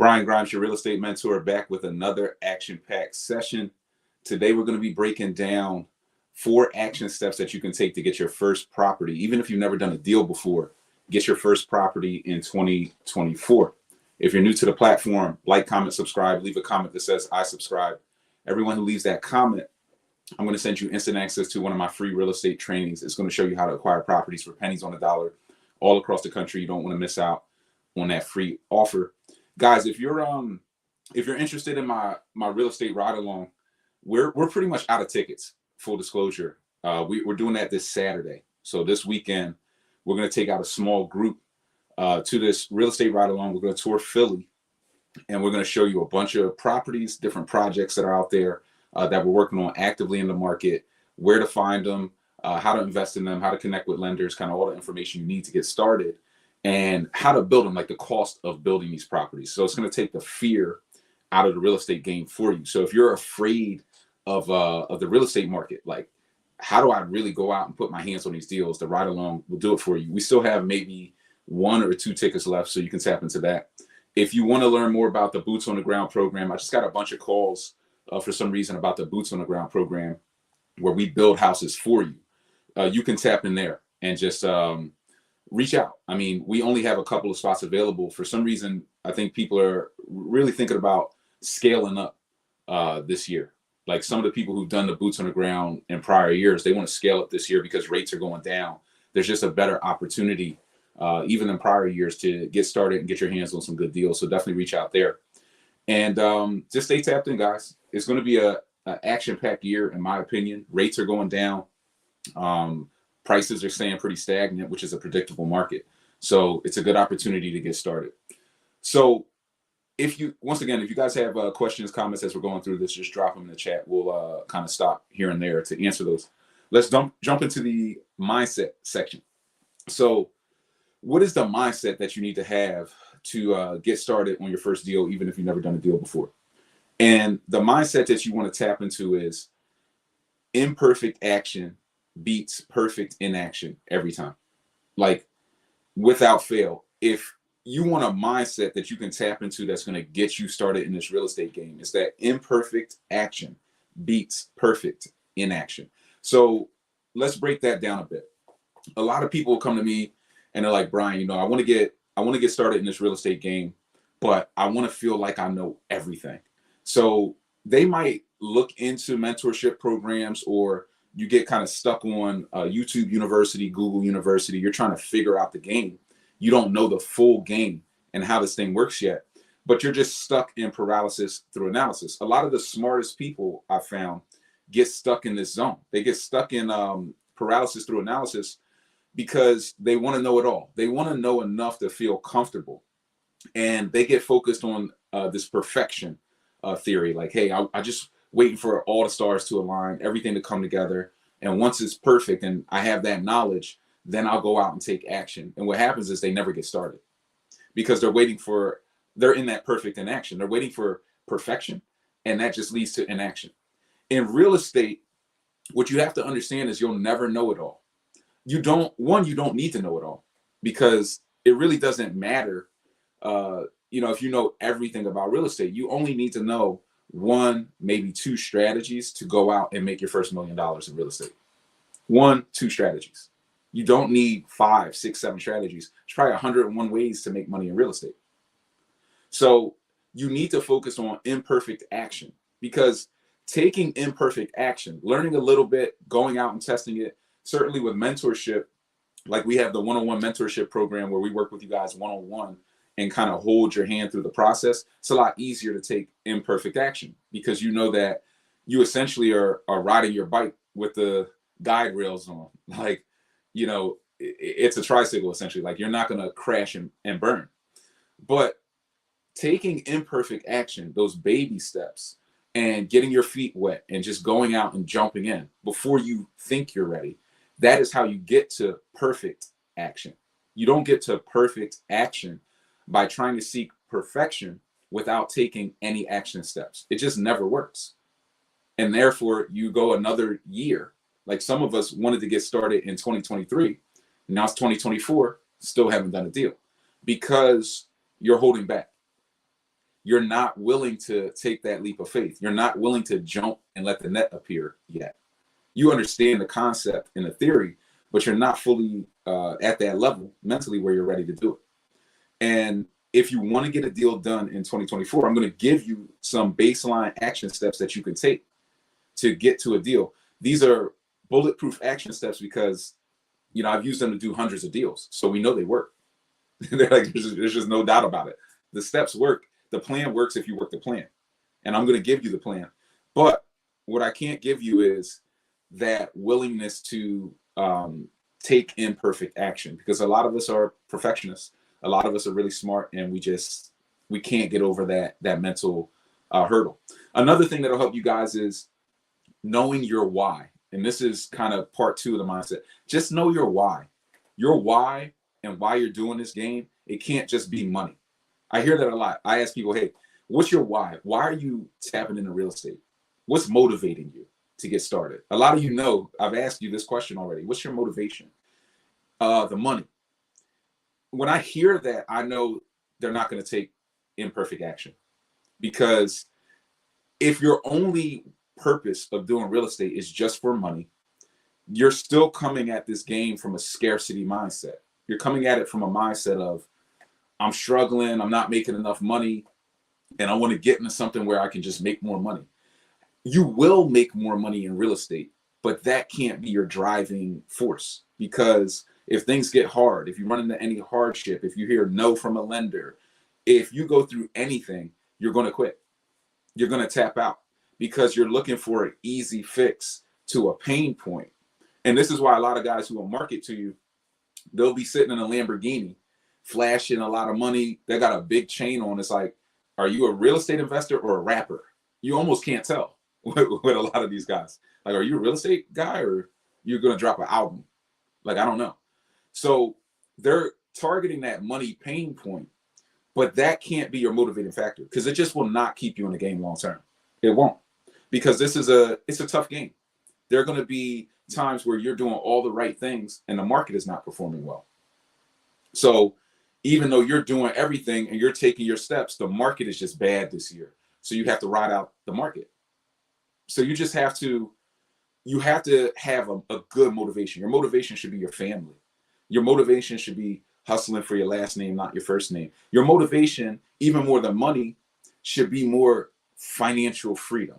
Brian Grimes, your real estate mentor, back with another action-packed session. Today, we're going to be breaking down 4 action steps that you can take to get your first property. Even if you've never done a deal before, get your first property in 2024. If you're new to the platform, like, comment, subscribe, leave a comment that says I subscribe. Everyone who leaves that comment, I'm going to send you instant access to one of my free real estate trainings. It's going to show you how to acquire properties for pennies on the dollar all across the country. You don't want to miss out on that free offer. Guys, if you're interested in my real estate ride along, we're pretty much out of tickets, full disclosure. We're doing that this Saturday. So this weekend, we're going to take out a small group to this real estate ride along. We're going to tour Philly, and we're going to show you a bunch of properties, different projects that are out there that we're working on actively in the market, where to find them, how to invest in them, how to connect with lenders, kind of all the information you need to get started, and how to build them, like the cost of building these properties. So it's going to take the fear out of the real estate game for you. So if you're afraid of the real estate market, like, how do I really go out and put my hands on these deals? The ride along will do it for you. We still have maybe 1 or 2 tickets left, so you can tap into that. If you want to learn more about the Boots on the Ground program, I just got a bunch of calls for some reason about the Boots on the Ground program, where we build houses for you. You can tap in there and just reach out. I mean, we only have a couple of spots available. For some reason, I think people are really thinking about scaling up this year. Like, some of the people who've done the Boots on the Ground in prior years, they want to scale up this year because rates are going down. There's just a better opportunity, even in prior years, to get started and get your hands on some good deals. So definitely reach out there. And just stay tapped in, guys. It's going to be a action-packed year, in my opinion. Rates are going down. Prices are staying pretty stagnant, which is a predictable market. So it's a good opportunity to get started. So if you guys have questions, comments as we're going through this, just drop them in the chat. We'll kind of stop here and there to answer those. Let's jump into the mindset section. So what is the mindset that you need to have to get started on your first deal, even if you've never done a deal before? And the mindset that you want to tap into is imperfect action beats perfect inaction every time. Like, without fail. If you want a mindset that you can tap into that's going to get you started in this real estate game, it's that imperfect action beats perfect inaction. So let's break that down a bit. A lot of people come to me and they're like, Brian, I want to get started in this real estate game, but I want to feel like I know everything. So they might look into mentorship programs, or you get kind of stuck on YouTube University, Google University. You're trying to figure out the game. You don't know the full game and how this thing works yet, but you're just stuck in paralysis through analysis. A lot of the smartest people I found get stuck in this zone. They get stuck in paralysis through analysis because they want to know it all. They want to know enough to feel comfortable. And they get focused on this perfection theory. Like, hey, I just waiting for all the stars to align, everything to come together. And once it's perfect and I have that knowledge, then I'll go out and take action. And what happens is they never get started because they're in that perfect inaction. They're waiting for perfection, and that just leads to inaction. In real estate, what you have to understand is you'll never know it all. You don't need to know it all, because it really doesn't matter. If you know everything about real estate, you only need to know 1, maybe 2 strategies to go out and make your first $1 million in real estate. 1, 2 strategies. You don't need 5, 6, 7 strategies. There's probably 101 ways to make money in real estate. So you need to focus on imperfect action, because taking imperfect action, learning a little bit, going out and testing it, certainly with mentorship, like we have the one-on-one mentorship program where we work with you guys one-on-one and kind of hold your hand through the process. It's a lot easier to take imperfect action, because you know that you essentially are riding your bike with the guide rails on. Like, it's a tricycle essentially. Like, you're not going to crash and burn. But taking imperfect action, those baby steps, and getting your feet wet and just going out and jumping in before you think you're ready, that is how you get to perfect action. You don't get to perfect action by trying to seek perfection without taking any action steps. It just never works. And therefore, you go another year. Like, some of us wanted to get started in 2023. Now it's 2024, still haven't done a deal because you're holding back. you're not willing to take that leap of faith. You're not willing to jump and let the net appear yet. You understand the concept and the theory, but you're not fully at that level mentally where you're ready to do it. And if you want to get a deal done in 2024, I'm going to give you some baseline action steps that you can take to get to a deal. These are bulletproof action steps because, you know, I've used them to do hundreds of deals. So we know they work. They're like, there's just no doubt about it. The steps work. The plan works if you work the plan. And I'm going to give you the plan. But what I can't give you is that willingness to take imperfect action, because a lot of us are perfectionists. A lot of us are really smart, and we can't get over that mental hurdle. Another thing that'll help you guys is knowing your why. And this is kind of part 2 of the mindset. Just know your why. Your why and why you're doing this game, it can't just be money. I hear that a lot. I ask people, hey, what's your why? Why are you tapping into real estate? What's motivating you to get started? A lot of you know, I've asked you this question already. What's your motivation? The money. When I hear that, I know they're not going to take imperfect action, because if your only purpose of doing real estate is just for money, you're still coming at this game from a scarcity mindset. You're coming at it from a mindset of, I'm struggling, I'm not making enough money, and I want to get into something where I can just make more money. You will make more money in real estate, but that can't be your driving force, because if things get hard, if you run into any hardship, if you hear no from a lender, if you go through anything, you're going to quit. You're going to tap out because you're looking for an easy fix to a pain point. And this is why a lot of guys who will market to you, they'll be sitting in a Lamborghini, flashing a lot of money. They got a big chain on. It's like, are you a real estate investor or a rapper? You almost can't tell with a lot of these guys. Like, are you a real estate guy or you're going to drop an album? Like, I don't know. So they're targeting that money pain point, but that can't be your motivating factor, because it just will not keep you in the game long term. It won't, because it's a tough game. There are going to be times where you're doing all the right things and the market is not performing well. So even though you're doing everything and you're taking your steps, the market is just bad this year. So you have to ride out the market. So you just have to have a good motivation. Your motivation should be your family. Your motivation should be hustling for your last name, not your first name. Your motivation, even more than money, should be more financial freedom.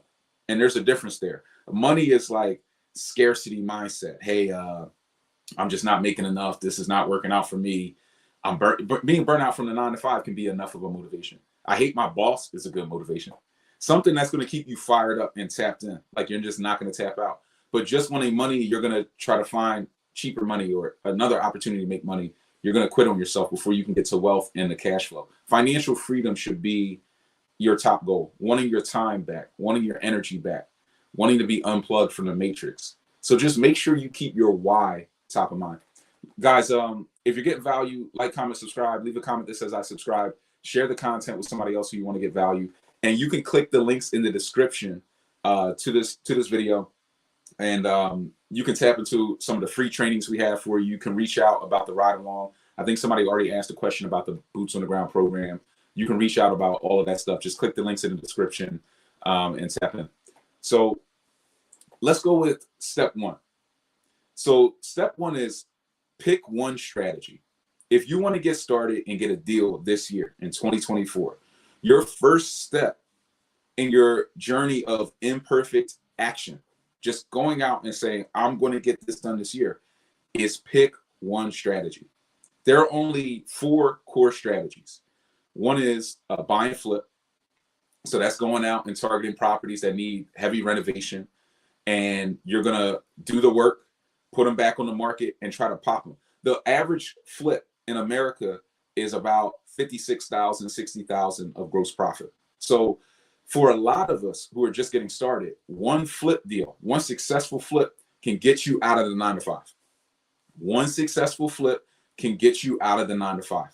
And there's a difference there. Money is like scarcity mindset. Hey, I'm just not making enough. This is not working out for me. Being burnt out from the 9 to 5 can be enough of a motivation. I hate my boss is a good motivation. Something that's going to keep you fired up and tapped in. Like, you're just not going to tap out. But just wanting money, you're going to try to find cheaper money or another opportunity to make money. You're going to quit on yourself before you can get to wealth and the cash flow. Financial freedom should be your top goal. Wanting your time back, wanting your energy back, wanting to be unplugged from the matrix. So just make sure you keep your why top of mind. Guys, if you're getting value, like, comment, subscribe, leave a comment that says I subscribe, share the content with somebody else who you want to get value. And you can click the links in the description to this video. And you can tap into some of the free trainings we have for you. You can reach out about the ride along. I think somebody already asked a question about the Boots on the Ground program. You can reach out about all of that stuff. Just click the links in the description and tap in. So let's go with step 1. So step 1 is pick one strategy. If you want to get started and get a deal this year in 2024, your first step in your journey of imperfect action, just going out and saying, I'm going to get this done this year, is pick one strategy. There are only 4 core strategies. One is buy and flip. So that's going out and targeting properties that need heavy renovation. And you're going to do the work, put them back on the market, and try to pop them. The average flip in America is about $56,000, $60,000 of gross profit. So for a lot of us who are just getting started, one flip deal, one successful flip can get you out of the 9 to 5. One successful flip can get you out of the 9 to 5.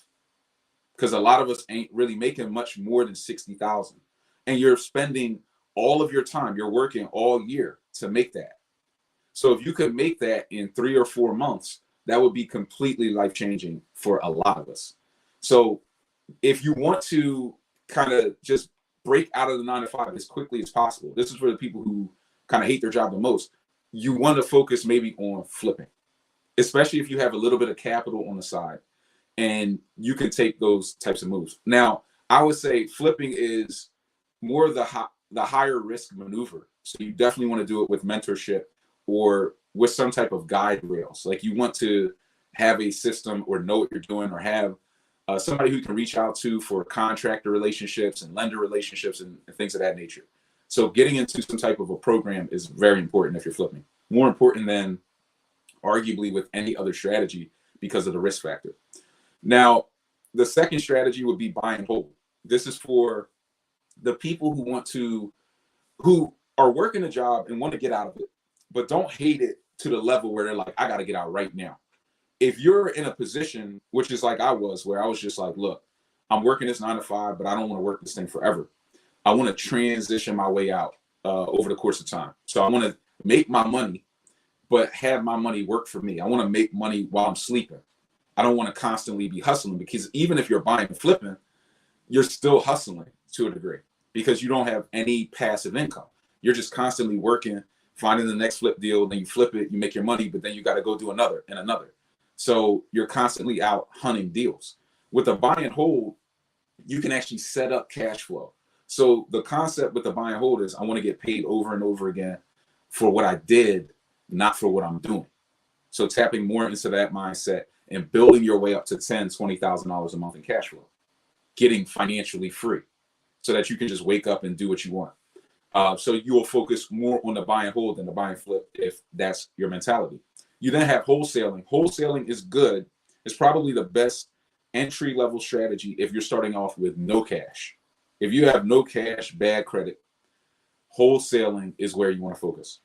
Because a lot of us ain't really making much more than 60,000. And you're spending all of your time, you're working all year to make that. So if you could make that in 3 or 4 months, that would be completely life-changing for a lot of us. So if you want to kind of just break out of the 9 to 5 as quickly as possible. This is for the people who kind of hate their job the most. You want to focus maybe on flipping, especially if you have a little bit of capital on the side and you can take those types of moves. Now, I would say flipping is more the higher risk maneuver. So you definitely want to do it with mentorship or with some type of guide rails. Like you want to have a system or know what you're doing, or have somebody who you can reach out to for contractor relationships and lender relationships and things of that nature. So getting into some type of a program is very important if you're flipping. More important than arguably with any other strategy because of the risk factor. Now, the second strategy would be buy and hold. This is for the people who are working a job and want to get out of it, but don't hate it to the level where they're like, I got to get out right now. If you're in a position, which is like I was, where I was just like, look, I'm working this 9 to 5, but I don't want to work this thing forever. I want to transition my way out over the course of time. So I want to make my money, but have my money work for me. I want to make money while I'm sleeping. I don't want to constantly be hustling, because even if you're buying and flipping, you're still hustling to a degree because you don't have any passive income. You're just constantly working, finding the next flip deal, then you flip it, you make your money, but then you got to go do another and another. So you're constantly out hunting deals. With a buy and hold, you can actually set up cash flow. So the concept with the buy and hold is I want to get paid over and over again for what I did, not for what I'm doing. So tapping more into that mindset and building your way up to $10,000, $20,000 a month in cash flow, getting financially free so that you can just wake up and do what you want. So you will focus more on the buy and hold than the buy and flip if that's your mentality. You then have wholesaling. Wholesaling is good. It's probably the best entry level strategy if you're starting off with no cash. If you have no cash, bad credit, wholesaling is where you want to focus.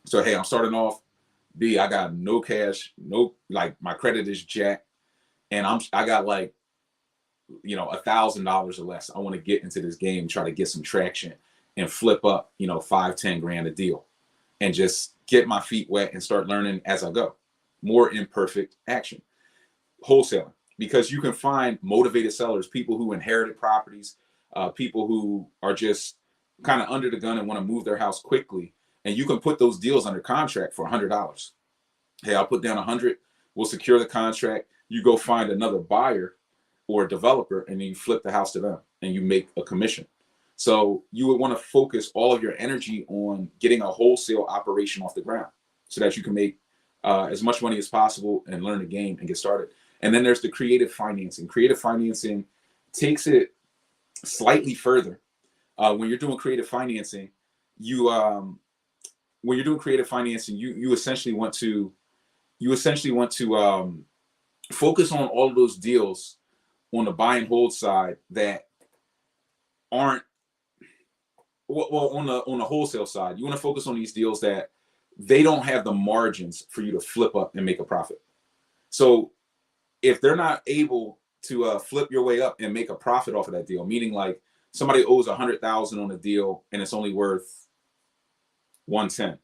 So, hey, I'm starting off, I got no cash, like my credit is jacked, and I got like, $1,000 or less. I want to get into this game, try to get some traction and flip up, 5-10 grand a deal and just get my feet wet and start learning as I go. More imperfect action. Wholesaling, because you can find motivated sellers, people who inherited properties, people who are just kind of under the gun and want to move their house quickly. And you can put those deals under contract for $100. Hey, I'll put down 100. We'll secure the contract. You go find another buyer or a developer, and then you flip the house to them and you make a commission. So you would want to focus all of your energy on getting a wholesale operation off the ground so that you can make as much money as possible and learn the game and get started. And then there's the creative financing. Creative financing takes it slightly further. When you're doing creative financing, you essentially want to focus on all of those deals on the buy and hold side that aren't on the wholesale side. You want to focus on these deals that they don't have the margins for you to flip up and make a profit. So if they're not able to flip your way up and make a profit off of that deal, meaning like somebody owes $100,000 on a deal and it's only worth 110.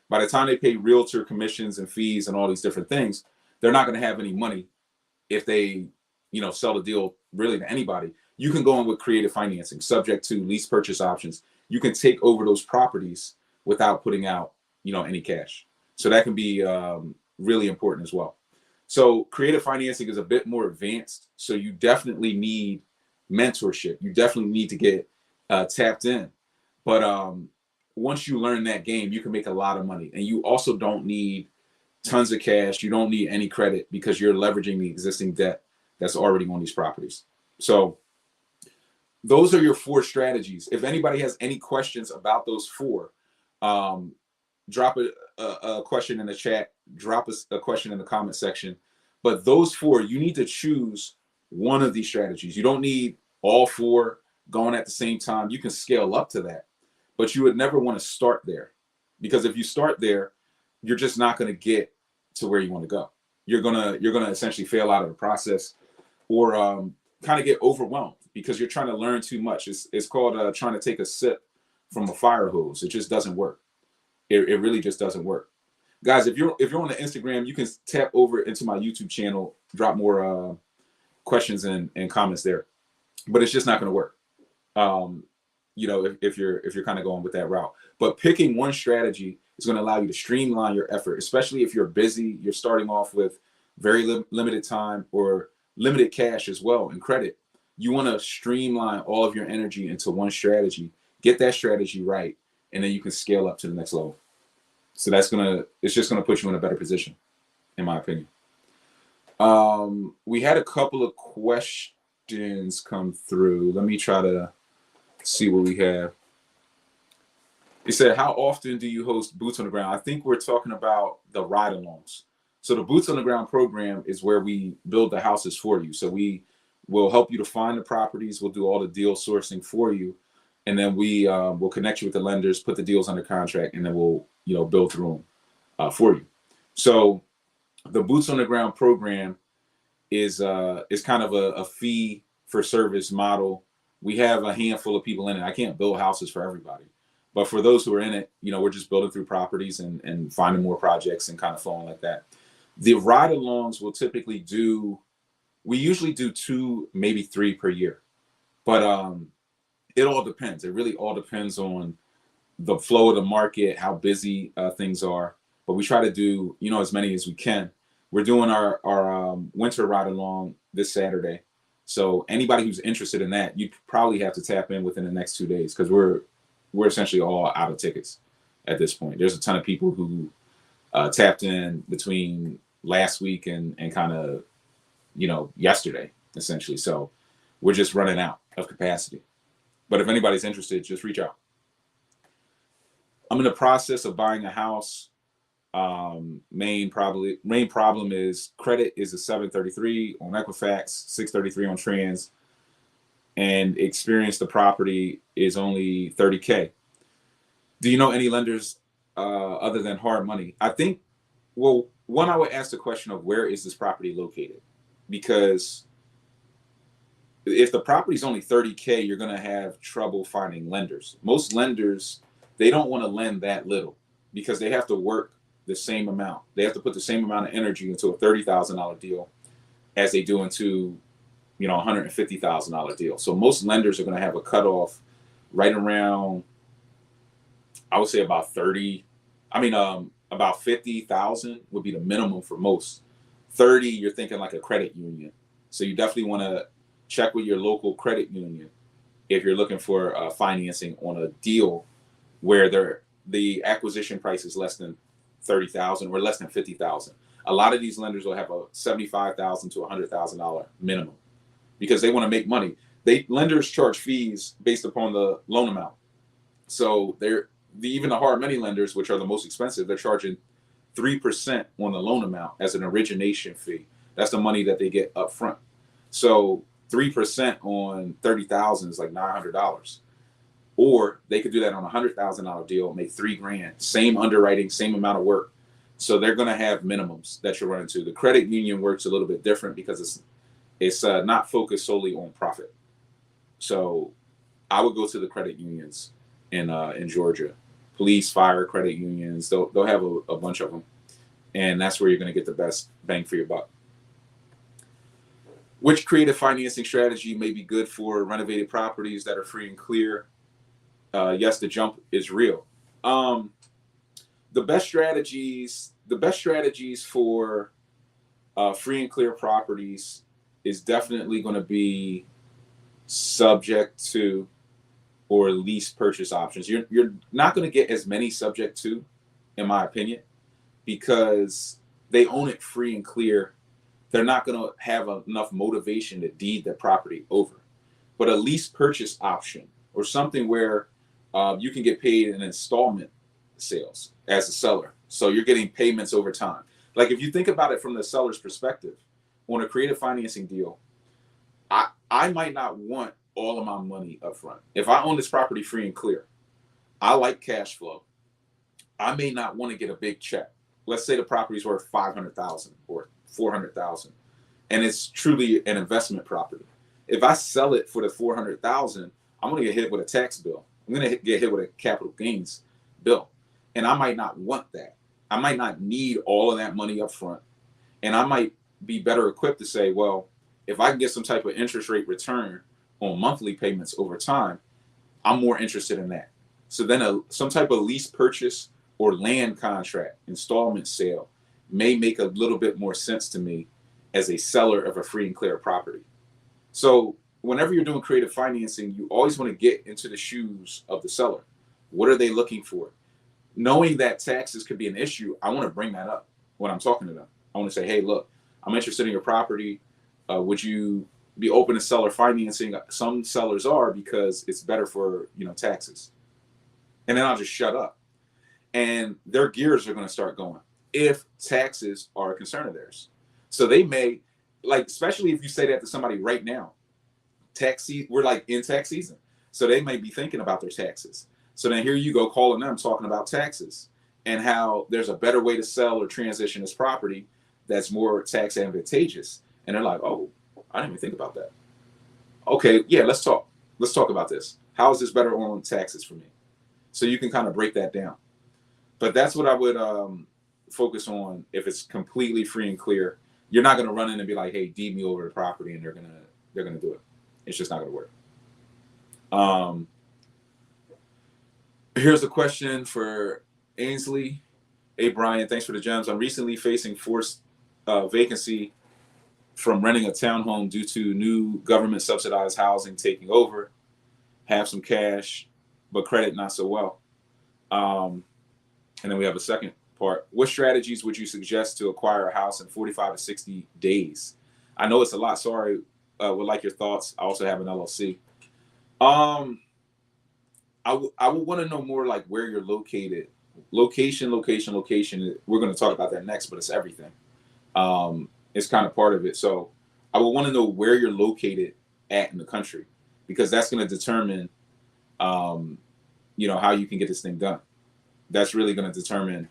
By the time they pay realtor commissions and fees and all these different things, they're not going to have any money if they, sell the deal really to anybody. You can go in with creative financing, subject to lease purchase options. You can take over those properties without putting out, any cash. So that can be really important as well. So creative financing is a bit more advanced. So you definitely need mentorship. You definitely need to get tapped in. But once you learn that game, you can make a lot of money. And you also don't need tons of cash. You don't need any credit because you're leveraging the existing debt that's already on these properties. So those are your 4 strategies. If anybody has any questions about those 4, drop a question in the chat, drop a question in the comment section. But those 4, you need to choose one of these strategies. You don't need all 4 going at the same time. You can scale up to that, but you would never want to start there, because if you start there, you're just not going to get to where you want to go. You're gonna essentially fail out of the process, or kind of get overwhelmed because you're trying to learn too much. It's called trying to take a sip from a fire hose. It just doesn't work. It really just doesn't work. Guys, if you're on the Instagram, you can tap over into my YouTube channel, drop more questions and comments there. But it's just not going to work. You know, if you're kind of going with that route. But picking one strategy is going to allow you to streamline your effort, especially if you're busy, you're starting off with very limited time or limited cash as well and credit. You want to streamline all of your energy into one strategy, get that strategy right, and then you can scale up to the next level. So it's just gonna put you in a better position, in my opinion. We had a couple of questions come through. Let me try to see what we have. He said, how often do you host boots on the ground? I think we're talking about the ride-alongs. So the boots on the ground program is where we build the houses for you. So we will help you to find the properties. We'll do all the deal sourcing for you. And then we will connect you with the lenders, put the deals under contract, and then we'll, build through them for you. So the boots on the ground program is kind of a fee for service model. We have a handful of people in it. I can't build houses for everybody. But for those who are in it, we're just building through properties and finding more projects and kind of flowing like that. The ride-alongs will typically we usually do 2, maybe 3 per year. But it all depends. It really all depends on the flow of the market, how busy things are. But we try to do, as many as we can. We're doing our winter ride-along this Saturday. So anybody who's interested in that, you probably have to tap in within the next 2 days because we're essentially all out of tickets at this point. There's a ton of people who tapped in between last week and kind of, yesterday, essentially. So we're just running out of capacity. But if anybody's interested, just reach out. I'm in the process of buying a house. Main problem is credit is a 733 on Equifax, 633 on Trans, and experience the property is only $30K. Do you know any lenders other than hard money? I think, well, one, I would ask the question of where is this property located? Because if the property is only $30K, you're going to have trouble finding lenders. Most lenders, they don't want to lend that little because they have to work the same amount. They have to put the same amount of energy into a $30,000 deal as they do into, a $150,000 deal. So most lenders are going to have a cutoff right around, I would say about 30. About 50,000 would be the minimum for most. 30, you're thinking like a credit union. So you definitely want to check with your local credit union if you're looking for financing on a deal where the acquisition price is less than 30,000 or less than 50,000. A lot of these lenders will have a $75,000 to $100,000 minimum because they want to make money. Lenders charge fees based upon the loan amount. So even the hard money lenders, which are the most expensive, they're charging 3% on the loan amount as an origination fee. That's the money that they get up front. So 3% on 30,000 is like $900. Or they could do that on a $100,000 deal, make $3,000, same underwriting, same amount of work. So they're going to have minimums that you're running to. The credit union works a little bit different because it's not focused solely on profit. So I would go to the credit unions in Georgia, police, fire, credit unions. They'll have a bunch of them, and that's where you're going to get the best bang for your buck. Which creative financing strategy may be good for renovated properties that are free and clear? Yes, the jump is real. The best strategies for free and clear properties is definitely going to be subject to or lease purchase options. You're not going to get as many subject to, in my opinion, because they own it free and clear. They're not going to have enough motivation to deed their property over. But a lease purchase option or something where you can get paid in installment sales as a seller. So you're getting payments over time. Like if you think about it from the seller's perspective, on a creative financing deal, I might not want all of my money up front. If I own this property free and clear, I like cash flow. I may not want to get a big check. Let's say the property's worth $500,000 or $400,000, and it's truly an investment property. If I sell it for the $400,000, I'm going to get hit with a tax bill. I'm going to get hit with a capital gains bill, and I might not want that. I might not need all of that money up front, and I might be better equipped to say, well, if I can get some type of interest rate return on monthly payments over time, I'm more interested in that. So then some type of lease purchase or land contract, installment sale may make a little bit more sense to me as a seller of a free and clear property. So whenever you're doing creative financing, you always want to get into the shoes of the seller. What are they looking for? Knowing that taxes could be an issue, I want to bring that up when I'm talking to them. I want to say, hey, look, I'm interested in your property. Would you be open to seller financing? Some sellers are, because it's better for, taxes. And then I'll just shut up. And their gears are going to start going if taxes are a concern of theirs. So they may, especially if you say that to somebody right now, we're like in tax season. So they may be thinking about their taxes. So then here you go calling them, talking about taxes and how there's a better way to sell or transition this property that's more tax advantageous. And they're like, oh, I didn't even think about that. Okay, yeah, let's talk. Let's talk about this. How is this better on taxes for me? So you can kind of break that down. But that's what I would focus on if it's completely free and clear. You're not going to run in and be like, hey, deed me over the property, and they're gonna do it. It's just not going to work. Here's a question for Ainsley. Hey, Brian, thanks for the gems. I'm recently facing forced vacancy from renting a townhome due to new government subsidized housing taking over. Have some cash, but credit not so well. And then we have a second part. What strategies would you suggest to acquire a house in 45 to 60 days? I know it's a lot. Sorry. Would like your thoughts. I also have an LLC. I would want to know more like where you're located. Location. We're going to talk about that next, but it's everything. It's kind of part of it. So I would want to know where you're located at in the country, because that's going to determine, how you can get this thing done. That's really going to determine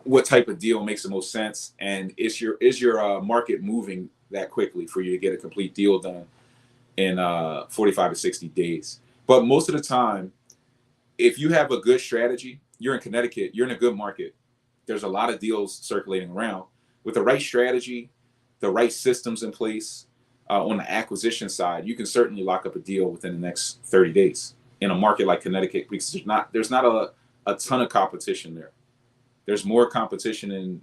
what type of deal makes the most sense. And is your market moving that quickly for you to get a complete deal done in 45 to 60 days? But most of the time, if you have a good strategy, you're in Connecticut, you're in a good market. There's a lot of deals circulating around. With the right strategy, the right systems in place on the acquisition side, you can certainly lock up a deal within the next 30 days in a market like Connecticut, because there's not a ton of competition there. There's more competition in,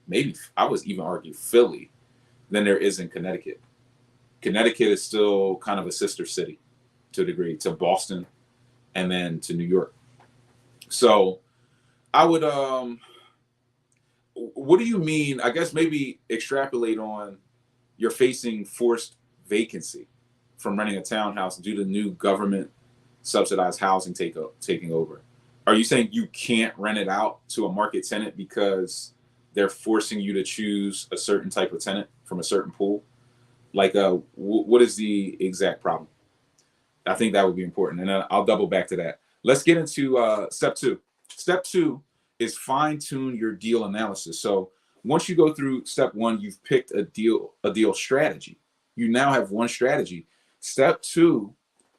maybe I would even argue, Philly than there is in Connecticut. Connecticut is still kind of a sister city to a degree to Boston and then to New York. So I would, what do you mean? I guess maybe extrapolate on you're facing forced vacancy from renting a townhouse due to new government subsidized housing taking over. Are you saying you can't rent it out to a market tenant because they're forcing you to choose a certain type of tenant from a certain pool? Like, what is the exact problem? I think that would be important. And I'll double back to that. Let's get into step two. Step two is fine tune your deal analysis. So once you go through step one, you've picked a deal strategy. You now have one strategy. Step two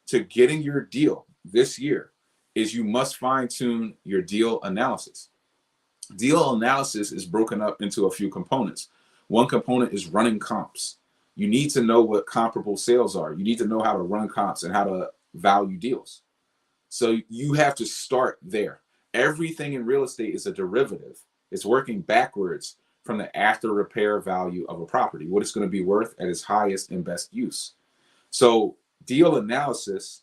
to getting your deal this year is you must fine tune your deal analysis. Deal analysis is broken up into a few components. One component is running comps. You need to know what comparable sales are. You need to know how to run comps and how to value deals. So you have to start there. Everything in real estate is a derivative. It's working backwards from the after repair value of a property, what it's going to be worth at its highest and best use. So deal analysis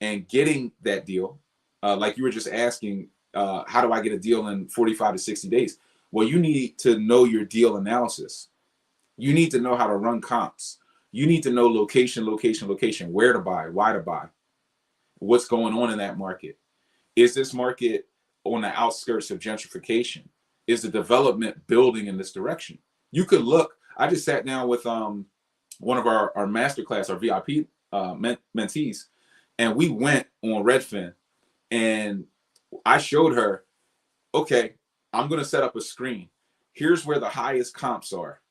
and getting that deal, like you were just asking, how do I get a deal in 45 to 60 days? Well, you need to know your deal analysis. You need to know how to run comps. You need to know location, where to buy, why to buy, what's going on in that market. Is this market on the outskirts of gentrification? Is the development building in this direction? You could look. I just sat down with one of our masterclass, our VIP mentees, and we went on Redfin, and I showed her, okay, I'm going to set up a screen. Here's where the highest comps are.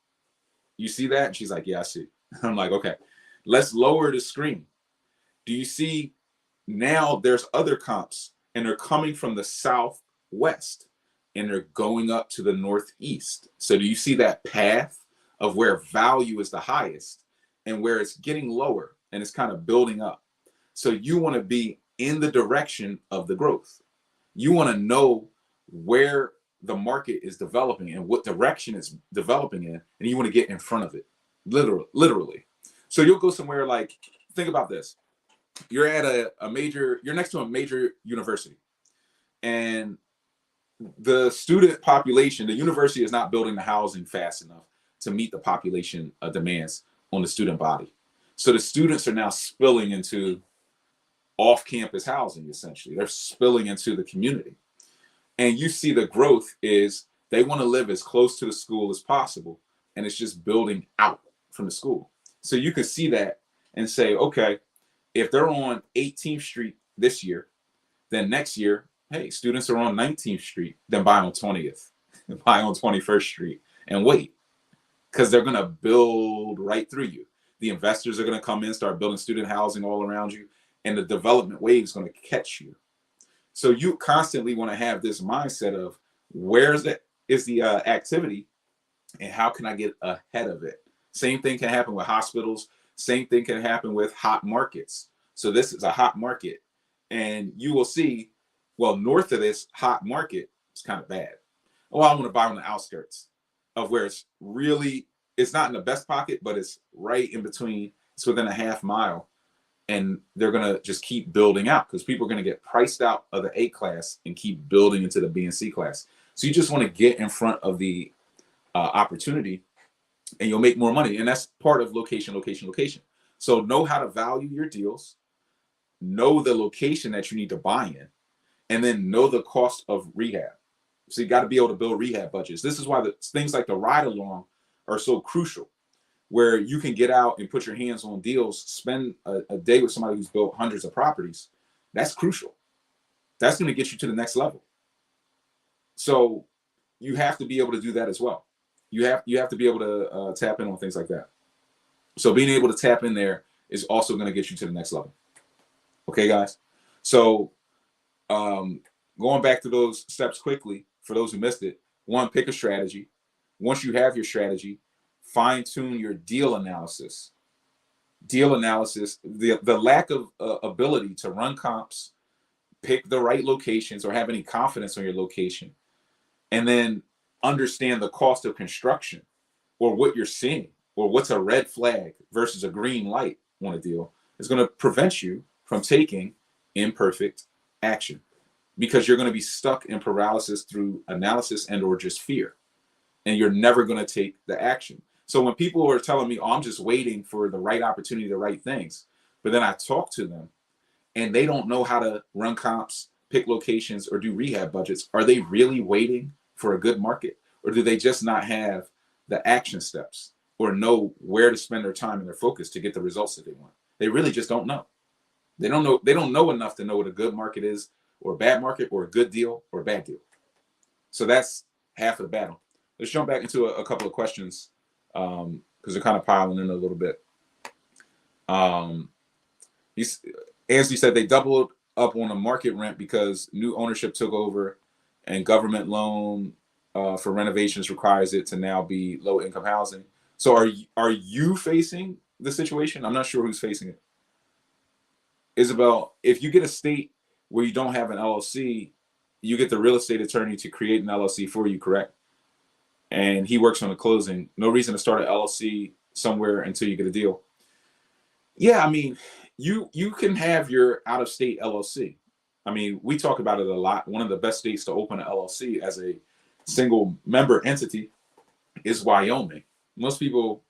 You see that? And she's like, yeah, I see. I'm like, okay, let's lower the screen. Do you see now there's other comps, and they're coming from the southwest and they're going up to the northeast. So do you see that path of where value is the highest and where it's getting lower and it's kind of building up? So you want to be in the direction of the growth. You want to know where the market is developing and what direction it's developing in, and you want to get in front of it, literally. So you'll go somewhere like, think about this. You're at you're next to a major university, and the student population, the university is not building the housing fast enough to meet the population demands on the student body. So the students are now spilling into off-campus housing, essentially. They're spilling into the community. And you see the growth is they want to live as close to the school as possible, and it's just building out from the school. So you can see that and say, okay, if they're on 18th Street this year, then next year, hey, students are on 19th Street, then buy on 20th, buy on 21st Street, and wait, because they're going to build right through you. The investors are going to come in, start building student housing all around you, and the development wave is going to catch you. So you constantly want to have this mindset of where is the activity, and how can I get ahead of it? Same thing can happen with hospitals. Same thing can happen with hot markets. So this is a hot market, and you will see, well, north of this hot market, it's kind of bad. Oh, I want to buy on the outskirts of where it's not in the best pocket, but it's right in between. It's within a half mile. And they're going to just keep building out because people are going to get priced out of the A class and keep building into the B and C class. So you just want to get in front of the opportunity, and you'll make more money. And that's part of location. So know how to value your deals, know the location that you need to buy in, and then know the cost of rehab. So you got to be able to build rehab budgets. This is why things like the ride along are so crucial, where you can get out and put your hands on deals, spend a day with somebody who's built hundreds of properties. That's crucial. That's going to get you to the next level. So you have to be able to do that as well. You have to be able to tap in on things like that. So being able to tap in there is also going to get you to the next level. Okay, guys? So going back to those steps quickly, for those who missed it, one, pick a strategy. Once you have your strategy, fine-tune your deal analysis. The lack of ability to run comps, pick the right locations, or have any confidence on your location, and then understand the cost of construction, or what you're seeing, or what's a red flag versus a green light on a deal, is going to prevent you from taking imperfect action, because you're going to be stuck in paralysis through analysis and or just fear, and you're never going to take the action. So when people are telling me, oh, I'm just waiting for the right opportunity, the right things, but then I talk to them and they don't know how to run comps, pick locations, or do rehab budgets, are they really waiting for a good market? Or do they just not have the action steps or know where to spend their time and their focus to get the results that they want? They really just don't know. They don't know enough to know what a good market is, or a bad market, or a good deal or a bad deal. So that's half of the battle. Let's jump back into a couple of questions, because they're kind of piling in a little bit. Ansley said they doubled up on the market rent because new ownership took over, and government loan for renovations requires it to now be low income housing. So are you facing the situation? I'm not sure who's facing it. Isabel, if you get a state where you don't have an LLC, you get the real estate attorney to create an LLC for you, correct? And he works on the closing. No reason to start an LLC somewhere until you get a deal. Yeah, I mean, you can have your out-of-state LLC. I mean, we talk about it a lot. One of the best states to open an LLC as a single member entity is Wyoming. Most people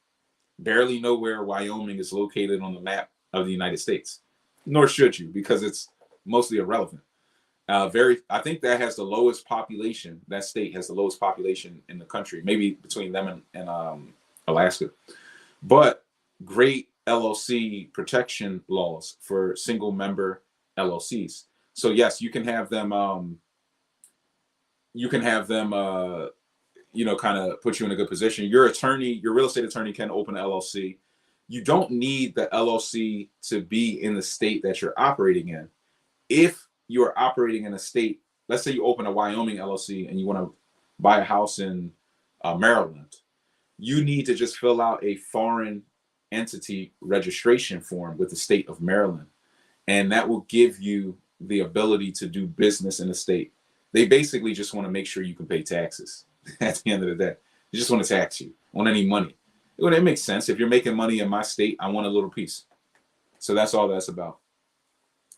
barely know where Wyoming is located on the map of the United States, nor should you, because it's mostly irrelevant. I think that has the lowest population. That state has the lowest population in the country, maybe between them and Alaska. But great LLC protection laws for single member LLCs. So yes, you can have them. Kind of put you in a good position. Your real estate attorney can open an LLC. You don't need the LLC to be in the state that you're operating in. If you are operating in a state, let's say you open a Wyoming LLC and you want to buy a house in Maryland, you need to just fill out a foreign entity registration form with the state of Maryland. and that will give you the ability to do business in the state. They basically just want to make sure you can pay taxes at the end of the day. They just want to tax you on any money. It makes sense. If you're making money in my state, I want a little piece. So that's all that's about.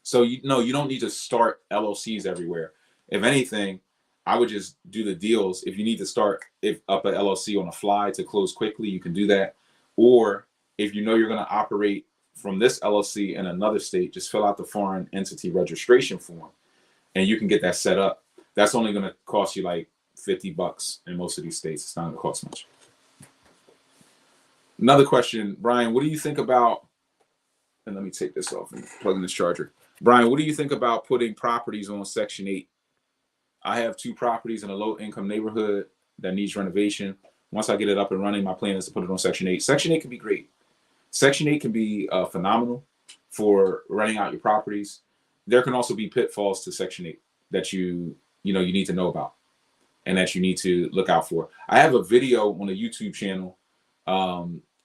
So you don't need to start LLCs everywhere. If anything, I would just do the deals. If you need to start up an LLC on the fly to close quickly, you can do that. Or if you know you're going to operate from this LLC in another state, just fill out the foreign entity registration form and you can get that set up. That's only going to cost you like $50 in most of these states. It's not going to cost much. Another question, Brian, what do you think about, and let me take this off and plug in this charger. Brian, what do you think about putting properties on Section 8? I have 2 properties in a low-income neighborhood that needs renovation. Once I get it up and running, my plan is to put it on Section 8. Section 8 can be great. Section 8 can be phenomenal for renting out your properties. There can also be pitfalls to Section 8 that you need to know about and that you need to look out for. I have a video on a YouTube channel.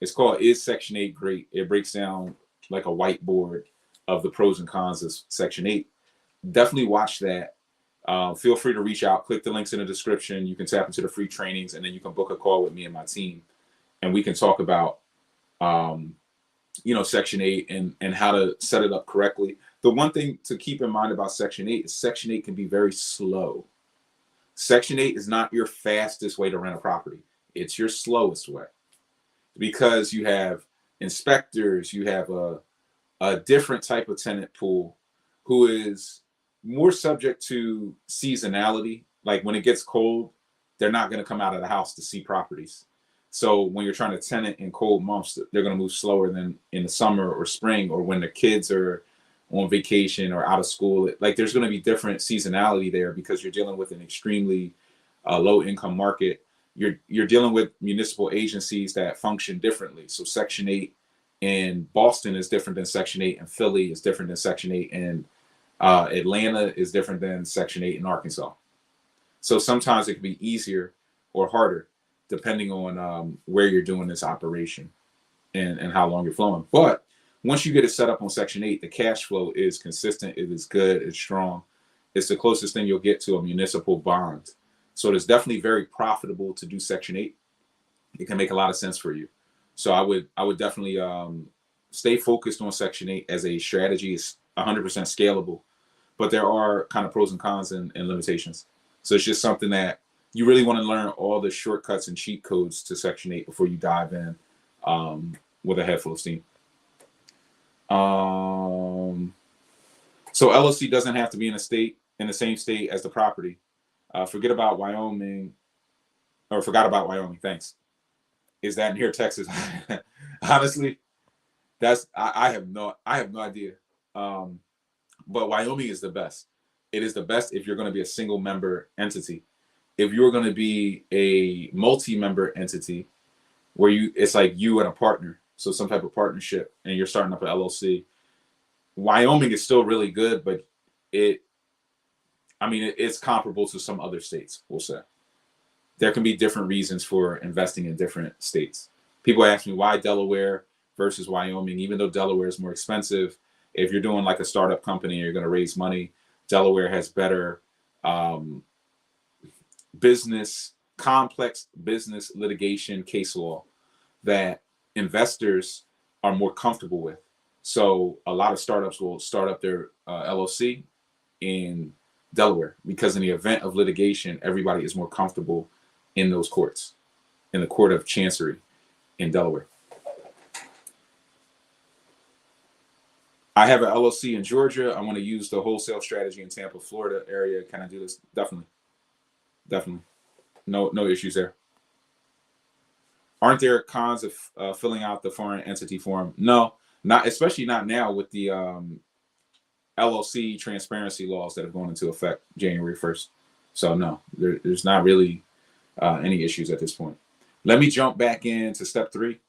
It's called Is Section 8 Great? It breaks down like a whiteboard of the pros and cons of Section 8. Definitely watch that. Feel free to reach out, click the links in the description. You can tap into the free trainings, and then you can book a call with me and my team, and we can talk about Section 8 and how to set it up correctly. The one thing to keep in mind about Section 8 is Section 8 can be very slow. Section 8 is not your fastest way to rent a property. It's your slowest way, because you have inspectors, you have a different type of tenant pool who is more subject to seasonality. Like when it gets cold, they're not going to come out of the house to see properties. So when you're trying to tenant in cold months, they're going to move slower than in the summer or spring, or when the kids are on vacation or out of school. Like there's going to be different seasonality there because you're dealing with an extremely low income market. You're dealing with municipal agencies that function differently. So Section 8 in Boston is different than Section 8 in Philly, is different than Section 8 in Atlanta, is different than Section 8 in Arkansas. So sometimes it can be easier or harder depending on where you're doing this operation and how long you're flowing. But once you get it set up on Section 8, the cash flow is consistent, it is good, it's strong. It's the closest thing you'll get to a municipal bond. So it's definitely very profitable to do Section 8. It can make a lot of sense for you. So I would definitely stay focused on Section 8 as a strategy. It's 100% scalable, but there are kind of pros and cons and limitations. So it's just something that you really want to learn all the shortcuts and cheat codes to Section 8 before you dive in with a head full of steam. So LLC doesn't have to be in the same state as the property. Forgot about Wyoming. Thanks. Is that near Texas? Honestly, I have no idea. But Wyoming is the best. It is the best if you're going to be a single member entity. If you're going to be a multi-member entity where it's like you and a partner, so some type of partnership, and you're starting up an LLC, Wyoming is still really good, but it's comparable to some other states, we'll say. There can be different reasons for investing in different states. People ask me why Delaware versus Wyoming, even though Delaware is more expensive. If you're doing like a startup company and you're going to raise money, Delaware has better complex business litigation case law that investors are more comfortable with. So a lot of startups will start up their LLC in Delaware because in the event of litigation, everybody is more comfortable in those courts, in the court of chancery in Delaware. I have an LLC in Georgia. I want to use the wholesale strategy in Tampa, Florida area. Can I do this? Definitely. No issues there. Aren't there cons of filling out the foreign entity form? No, especially not now with the LLC transparency laws that have gone into effect January 1st. So no, there's not really any issues at this point. Let me jump back into step 3.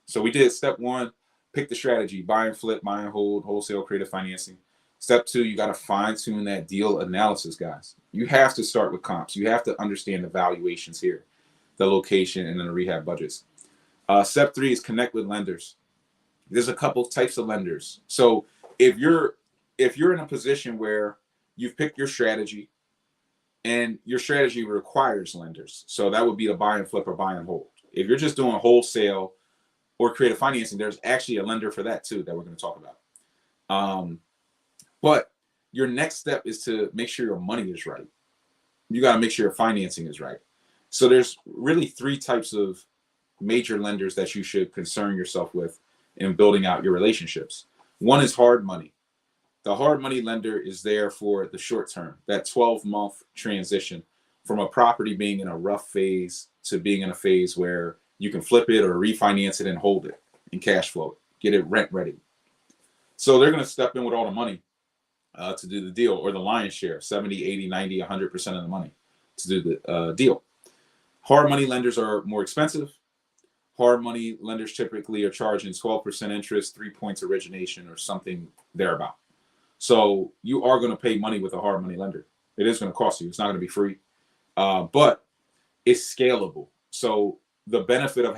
So we did step 1, pick the strategy, buy and flip, buy and hold, wholesale creative financing. Step 2, you got to fine tune that deal analysis, guys. You have to start with comps. You have to understand the valuations here, the location, and then the rehab budgets. Step 3 is connect with lenders. There's a couple types of lenders. So if you're if you're in a position where you've picked your strategy and your strategy requires lenders, so that would be the buy and flip or buy and hold. If you're just doing wholesale or creative financing, there's actually a lender for that too that we're going to talk about. But your next step is to make sure your money is right. You got to make sure your financing is right. So there's really three types of major lenders that you should concern yourself with in building out your relationships. One is hard money. The hard money lender is there for the short term, that 12-month transition from a property being in a rough phase to being in a phase where you can flip it or refinance it and hold it and cash flow it, get it rent ready. So they're going to step in with all the money to do the deal, or the lion's share, 70, 80, 90, 100% of the money to do the deal. Hard money lenders are more expensive. Hard money lenders typically are charging 12% interest, 3 points origination, or something thereabout. So you are going to pay money with a hard money lender. It is going to cost you. It's not going to be free, but it's scalable. So the benefit of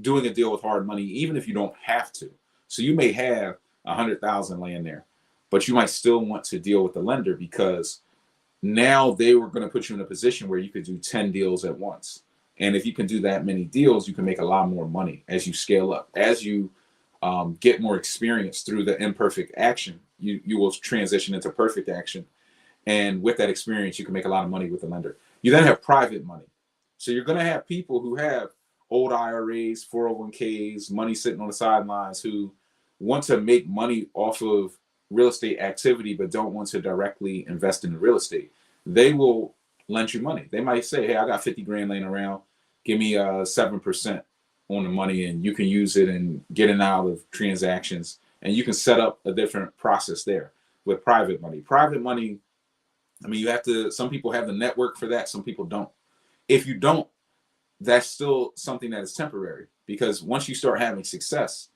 doing a deal with hard money, even if you don't have to. So you may have 100,000 laying there, but you might still want to deal with the lender because now they were going to put you in a position where you could do 10 deals at once. And if you can do that many deals, you can make a lot more money as you scale up. As you get more experience through the imperfect action, you will transition into perfect action. And with that experience, you can make a lot of money with the lender. You then have private money. So you're going to have people who have old IRAs, 401ks, money sitting on the sidelines, who want to make money off of real estate activity, but don't want to directly invest in the real estate. They will lend you money. They might say, hey, I got 50 grand laying around. Give me 7% on the money, and you can use it and get in and out of transactions. And you can set up a different process there with private money. Private money, I mean, some people have the network for that. Some people don't. If you don't, that's still something that is temporary, because once you start having success,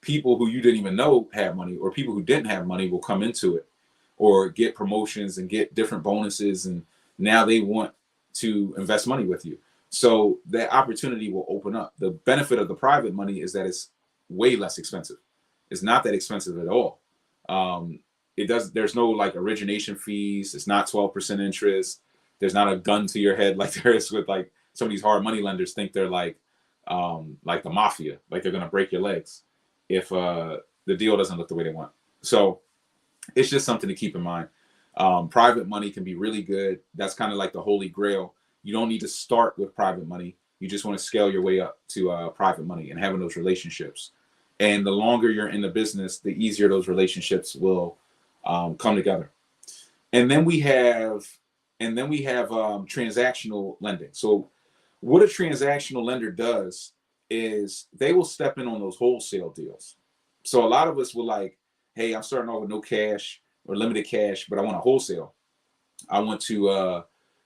people who you didn't even know have money, or people who didn't have money, will come into it or get promotions and get different bonuses. And now they want to invest money with you. So that opportunity will open up. The benefit of the private money is that it's way less expensive. It's not that expensive at all. There's no like origination fees. It's not 12% interest. There's not a gun to your head like there is with like some of these hard money lenders think they're like the mafia, like they're going to break your legs if the deal doesn't look the way they want. So it's just something to keep in mind. Private money can be really good. That's kind of like the holy grail. You don't need to start with private money. You just want to scale your way up to private money and having those relationships. And the longer you're in the business, the easier those relationships will come together. And then we have transactional lending. So what a transactional lender does is they will step in on those wholesale deals. So a lot of us will like, hey, I'm starting off with no cash or limited cash, but I want a wholesale. I want to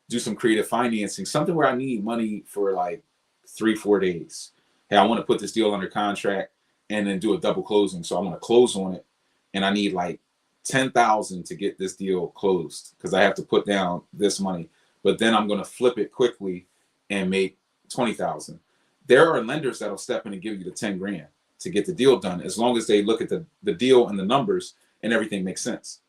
do some creative financing, something where I need money for like 3-4 days. Hey, I want to put this deal under contract and then do a double closing. So I want to close on it, and I need like 10,000 to get this deal closed because I have to put down this money. But then I'm going to flip it quickly and make 20,000. There are lenders that'll step in and give you the 10 grand to get the deal done, as long as they look at the deal and the numbers and everything makes sense.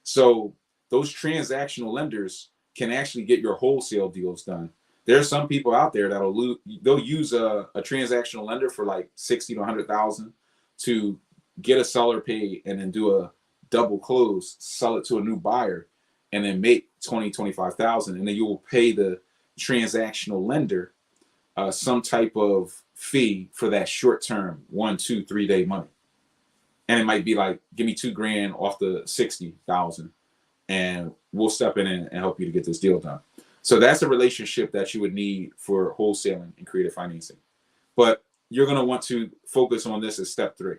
So those transactional lenders can actually get your wholesale deals done. There are some people out there they'll use a transactional lender for like 60 to 100,000 to get a seller paid and then do a double close, sell it to a new buyer, and then make 20, 25,000. And then you will pay the transactional lender some type of fee for that short term 1, 2, 3 day money. And it might be like, give me 2 grand off the 60,000 and we'll step in and help you to get this deal done. So that's a relationship that you would need for wholesaling and creative financing. But you're going to want to focus on this as step 3.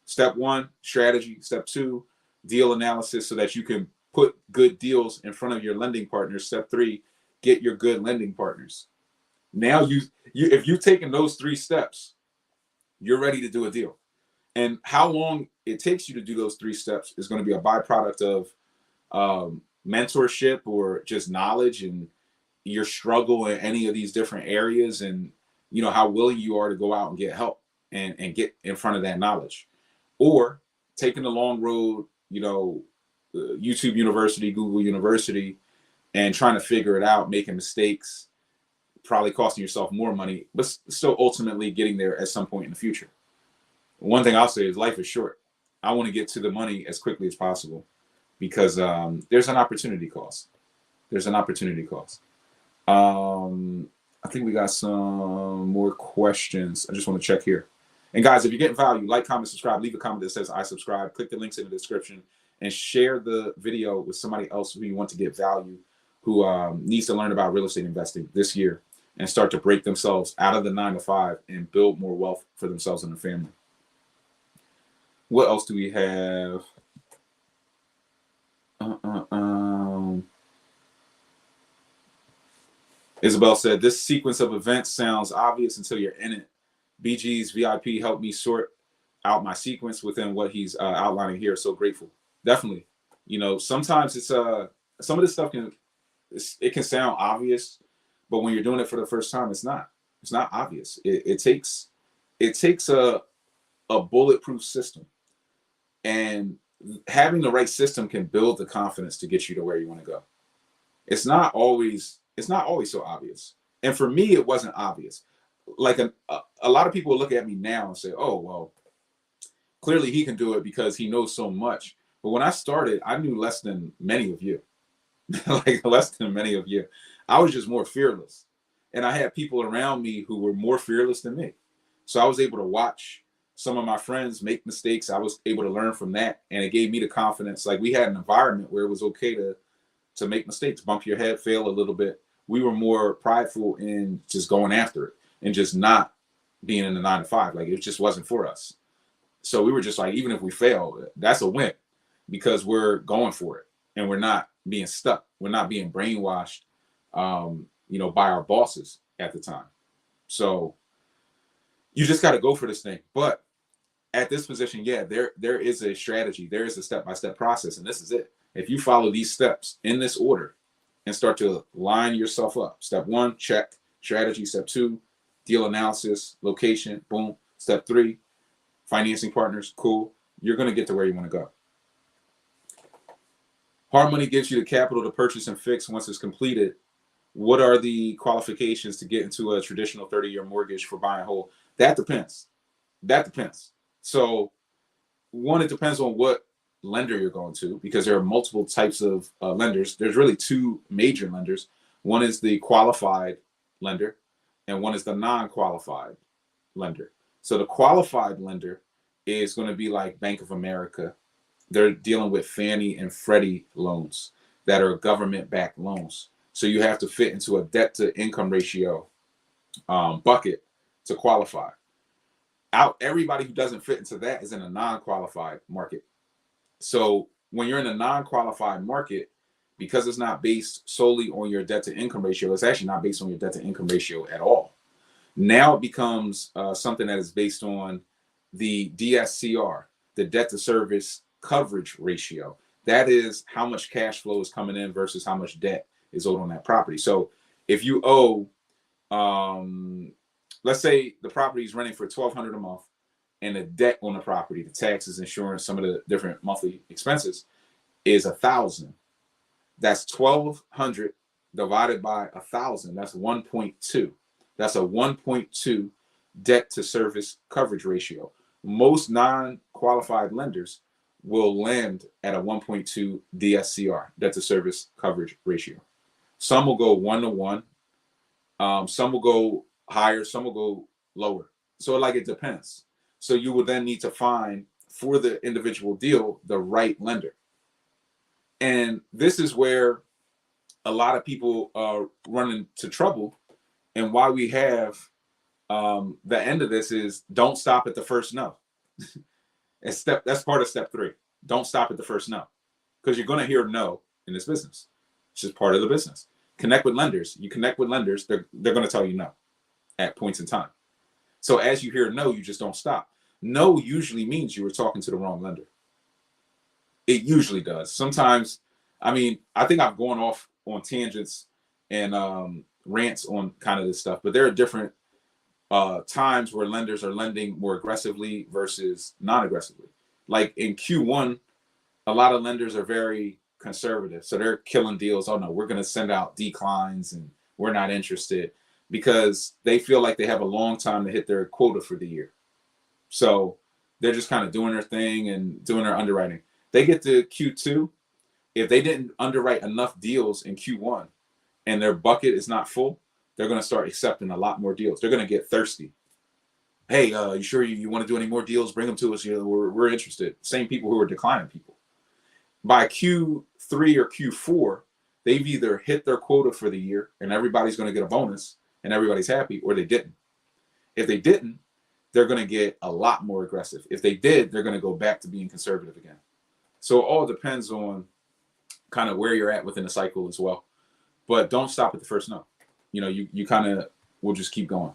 Step 1, strategy. Step 2, deal analysis, so that you can put good deals in front of your lending partners. Step 3, get your good lending partners. Now if you've taken those 3 steps, you're ready to do a deal. And how long it takes you to do those 3 steps is going to be a byproduct of mentorship or just knowledge and your struggle in any of these different areas, and how willing you are to go out and get help and get in front of that knowledge, or taking the long road, YouTube University, Google University, and trying to figure it out, making mistakes, probably costing yourself more money, but still ultimately getting there at some point in the future. One thing I'll say is life is short. I want to get to the money as quickly as possible because there's an opportunity cost. There's an opportunity cost. I think we got some more questions. I just want to check here. And guys, if you're getting value, like, comment, subscribe, leave a comment that says I subscribe, click the links in the description, and share the video with somebody else who you want to get value, who needs to learn about real estate investing this year and start to break themselves out of the 9-to-5 and build more wealth for themselves and their family. What else do we have? Isabel said, this sequence of events sounds obvious until you're in it. BG's VIP helped me sort out my sequence within what he's outlining here. So grateful. Definitely. You know, sometimes it's some of this stuff can sound obvious, but when you're doing it for the first time, it's not obvious. It takes a bulletproof system, and having the right system can build the confidence to get you to where you want to go. It's not always so obvious. And for me, it wasn't obvious. Like a lot of people look at me now and say, oh, well, clearly he can do it because he knows so much. But when I started, I knew less than many of you, like less than many of you. I was just more fearless. And I had people around me who were more fearless than me. So I was able to watch some of my friends make mistakes. I was able to learn from that. And it gave me the confidence. Like, we had an environment where it was okay to make mistakes, bump your head, fail a little bit. We were more prideful in just going after it and just not being in the 9-to-5. Like, it just wasn't for us. So we were just like, even if we fail, that's a win because we're going for it and we're not being stuck. We're not being brainwashed, by our bosses at the time. So you just got to go for this thing. But at this position, yeah, there is a strategy. There is a step-by-step process. And this is it. If you follow these steps in this order and start to line yourself up. Step 1, check. Strategy. Step 2, deal analysis, location, boom. Step 3, financing partners, cool. You're going to get to where you want to go. Hard money gives you the capital to purchase and fix once it's completed. What are the qualifications to get into a traditional 30-year mortgage for buy and hold? That depends. So, one, it depends on what lender you're going to, because there are multiple types of lenders. There's really 2 major lenders. One is the qualified lender, and one is the non-qualified lender. So the qualified lender is going to be like Bank of America. They're dealing with Fannie and Freddie loans that are government-backed loans. So you have to fit into a debt-to-income ratio bucket to qualify. Everybody who doesn't fit into that is in a non-qualified market. So when you're in a non-qualified market, because it's not based solely on your debt-to-income ratio, it's actually not based on your debt-to-income ratio at all. Now it becomes something that is based on the DSCR, the debt-to-service coverage ratio. That is how much cash flow is coming in versus how much debt is owed on that property. So if you owe, let's say the property is renting for $1,200 a month, and the debt on the property, the taxes, insurance, some of the different monthly expenses is $1,000. That's 1,200 divided by 1,000. That's 1.2. That's a 1.2 debt to service coverage ratio. Most non-qualified lenders will lend at a 1.2 DSCR, debt to service coverage ratio. Some will go 1-to-1. Some will go higher. Some will go lower. So it depends. So you will then need to find, for the individual deal, the right lender. And this is where a lot of people run into trouble. And why we have the end of this is don't stop at the first no. That's part of step 3. Don't stop at the first no, because you're going to hear no in this business. It's just part of the business. Connect with lenders. You connect with lenders, they're going to tell you no at points in time. So as you hear no, you just don't stop. No usually means you were talking to the wrong lender. It usually does. Sometimes, I think I've gone off on tangents and rants on kind of this stuff, but there are different times where lenders are lending more aggressively versus non-aggressively. Like in Q1 a lot of lenders are very conservative. So they're killing deals. Oh no, we're going to send out declines and we're not interested, because they feel like they have a long time to hit their quota for the year. So they're just kind of doing their thing and doing their underwriting. They get to Q2. If they didn't underwrite enough deals in Q1 and their bucket is not full, they're going to start accepting a lot more deals. They're going to get thirsty. Hey, you sure you want to do any more deals? Bring them to us. We're interested. Same people who are declining people. By Q3 or Q4, they've either hit their quota for the year and everybody's going to get a bonus and everybody's happy, or they didn't. If they didn't, they're going to get a lot more aggressive. If they did, they're going to go back to being conservative again. So it all depends on kind of where you're at within the cycle as well. But don't stop at the first no. You kind of will just keep going.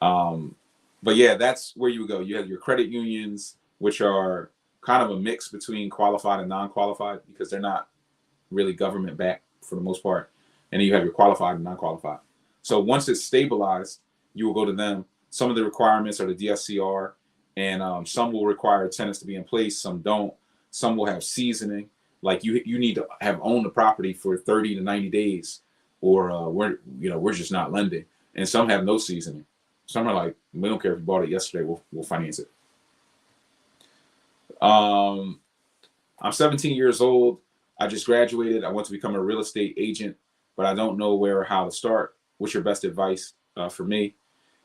But yeah, that's where you would go. You have your credit unions, which are kind of a mix between qualified and non-qualified, because they're not really government backed for the most part. And then you have your qualified and non-qualified. So once it's stabilized, you will go to them. Some of the requirements are the DSCR, and some will require tenants to be in place. Some don't. Some will have seasoning. Like you need to have owned the property for 30 to 90 days, or we're just not lending. And some have no seasoning. Some are like, we don't care if you bought it yesterday, we'll finance it. I'm 17 years old. I just graduated. I want to become a real estate agent, but I don't know where or how to start. What's your best advice for me?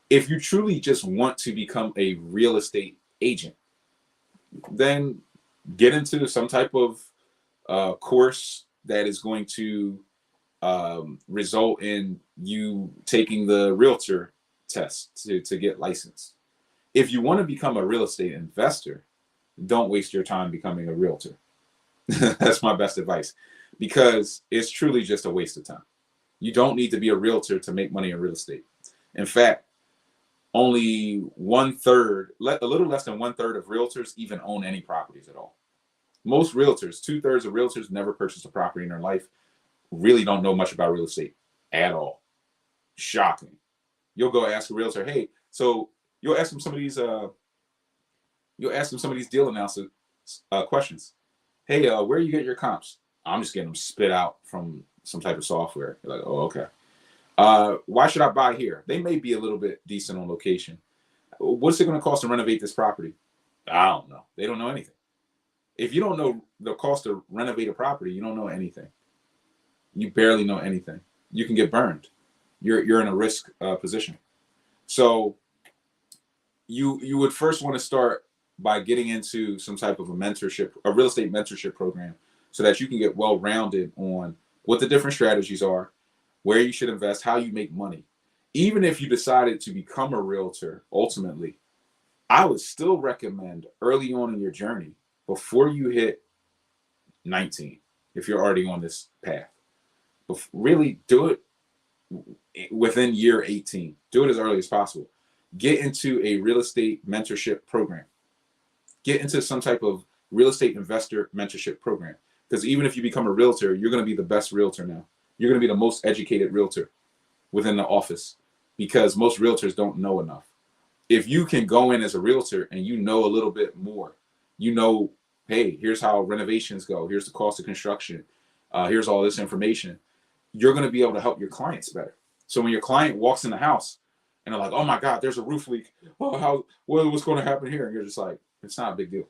If you truly just want to become a real estate agent, then get into some type of course that is going to result in you taking the realtor test to get licensed. If you want to become a real estate investor, don't waste your time becoming a realtor. That's my best advice, because it's truly just a waste of time. You don't need to be a realtor to make money in real estate. In fact, only a little less than 1/3 of realtors even own any properties at all. Most realtors, 2/3 of realtors, never purchased a property in their life, really don't know much about real estate at all. Shocking. You'll go ask a realtor, hey, so you'll ask them some of these deal analysis questions. Hey, where you get your comps? I'm just getting them spit out from some type of software. You're like, oh, okay. Why should I buy here? They may be a little bit decent on location. What's it going to cost to renovate this property? I don't know. They don't know anything. If you don't know the cost to renovate a property, you don't know anything. You barely know anything. You can get burned. You're in a risk position. So you would first want to start by getting into some type of a real estate mentorship program, so that you can get well-rounded on what the different strategies are, where you should invest, how you make money. Even if you decided to become a realtor, ultimately, I would still recommend early on in your journey, before you hit 19, if you're already on this path, really do it within year 18. Do it as early as possible. Get into a real estate mentorship program. Get into some type of real estate investor mentorship program. Because even if you become a realtor, you're going to be the best realtor now. You're going to be the most educated realtor within the office, because most realtors don't know enough. If you can go in as a realtor and you know a little bit more, hey, here's how renovations go. Here's the cost of construction. Here's all this information. You're going to be able to help your clients better. So when your client walks in the house and they're like, oh my God, there's a roof leak. Oh, what's going to happen here? And you're just like, it's not a big deal.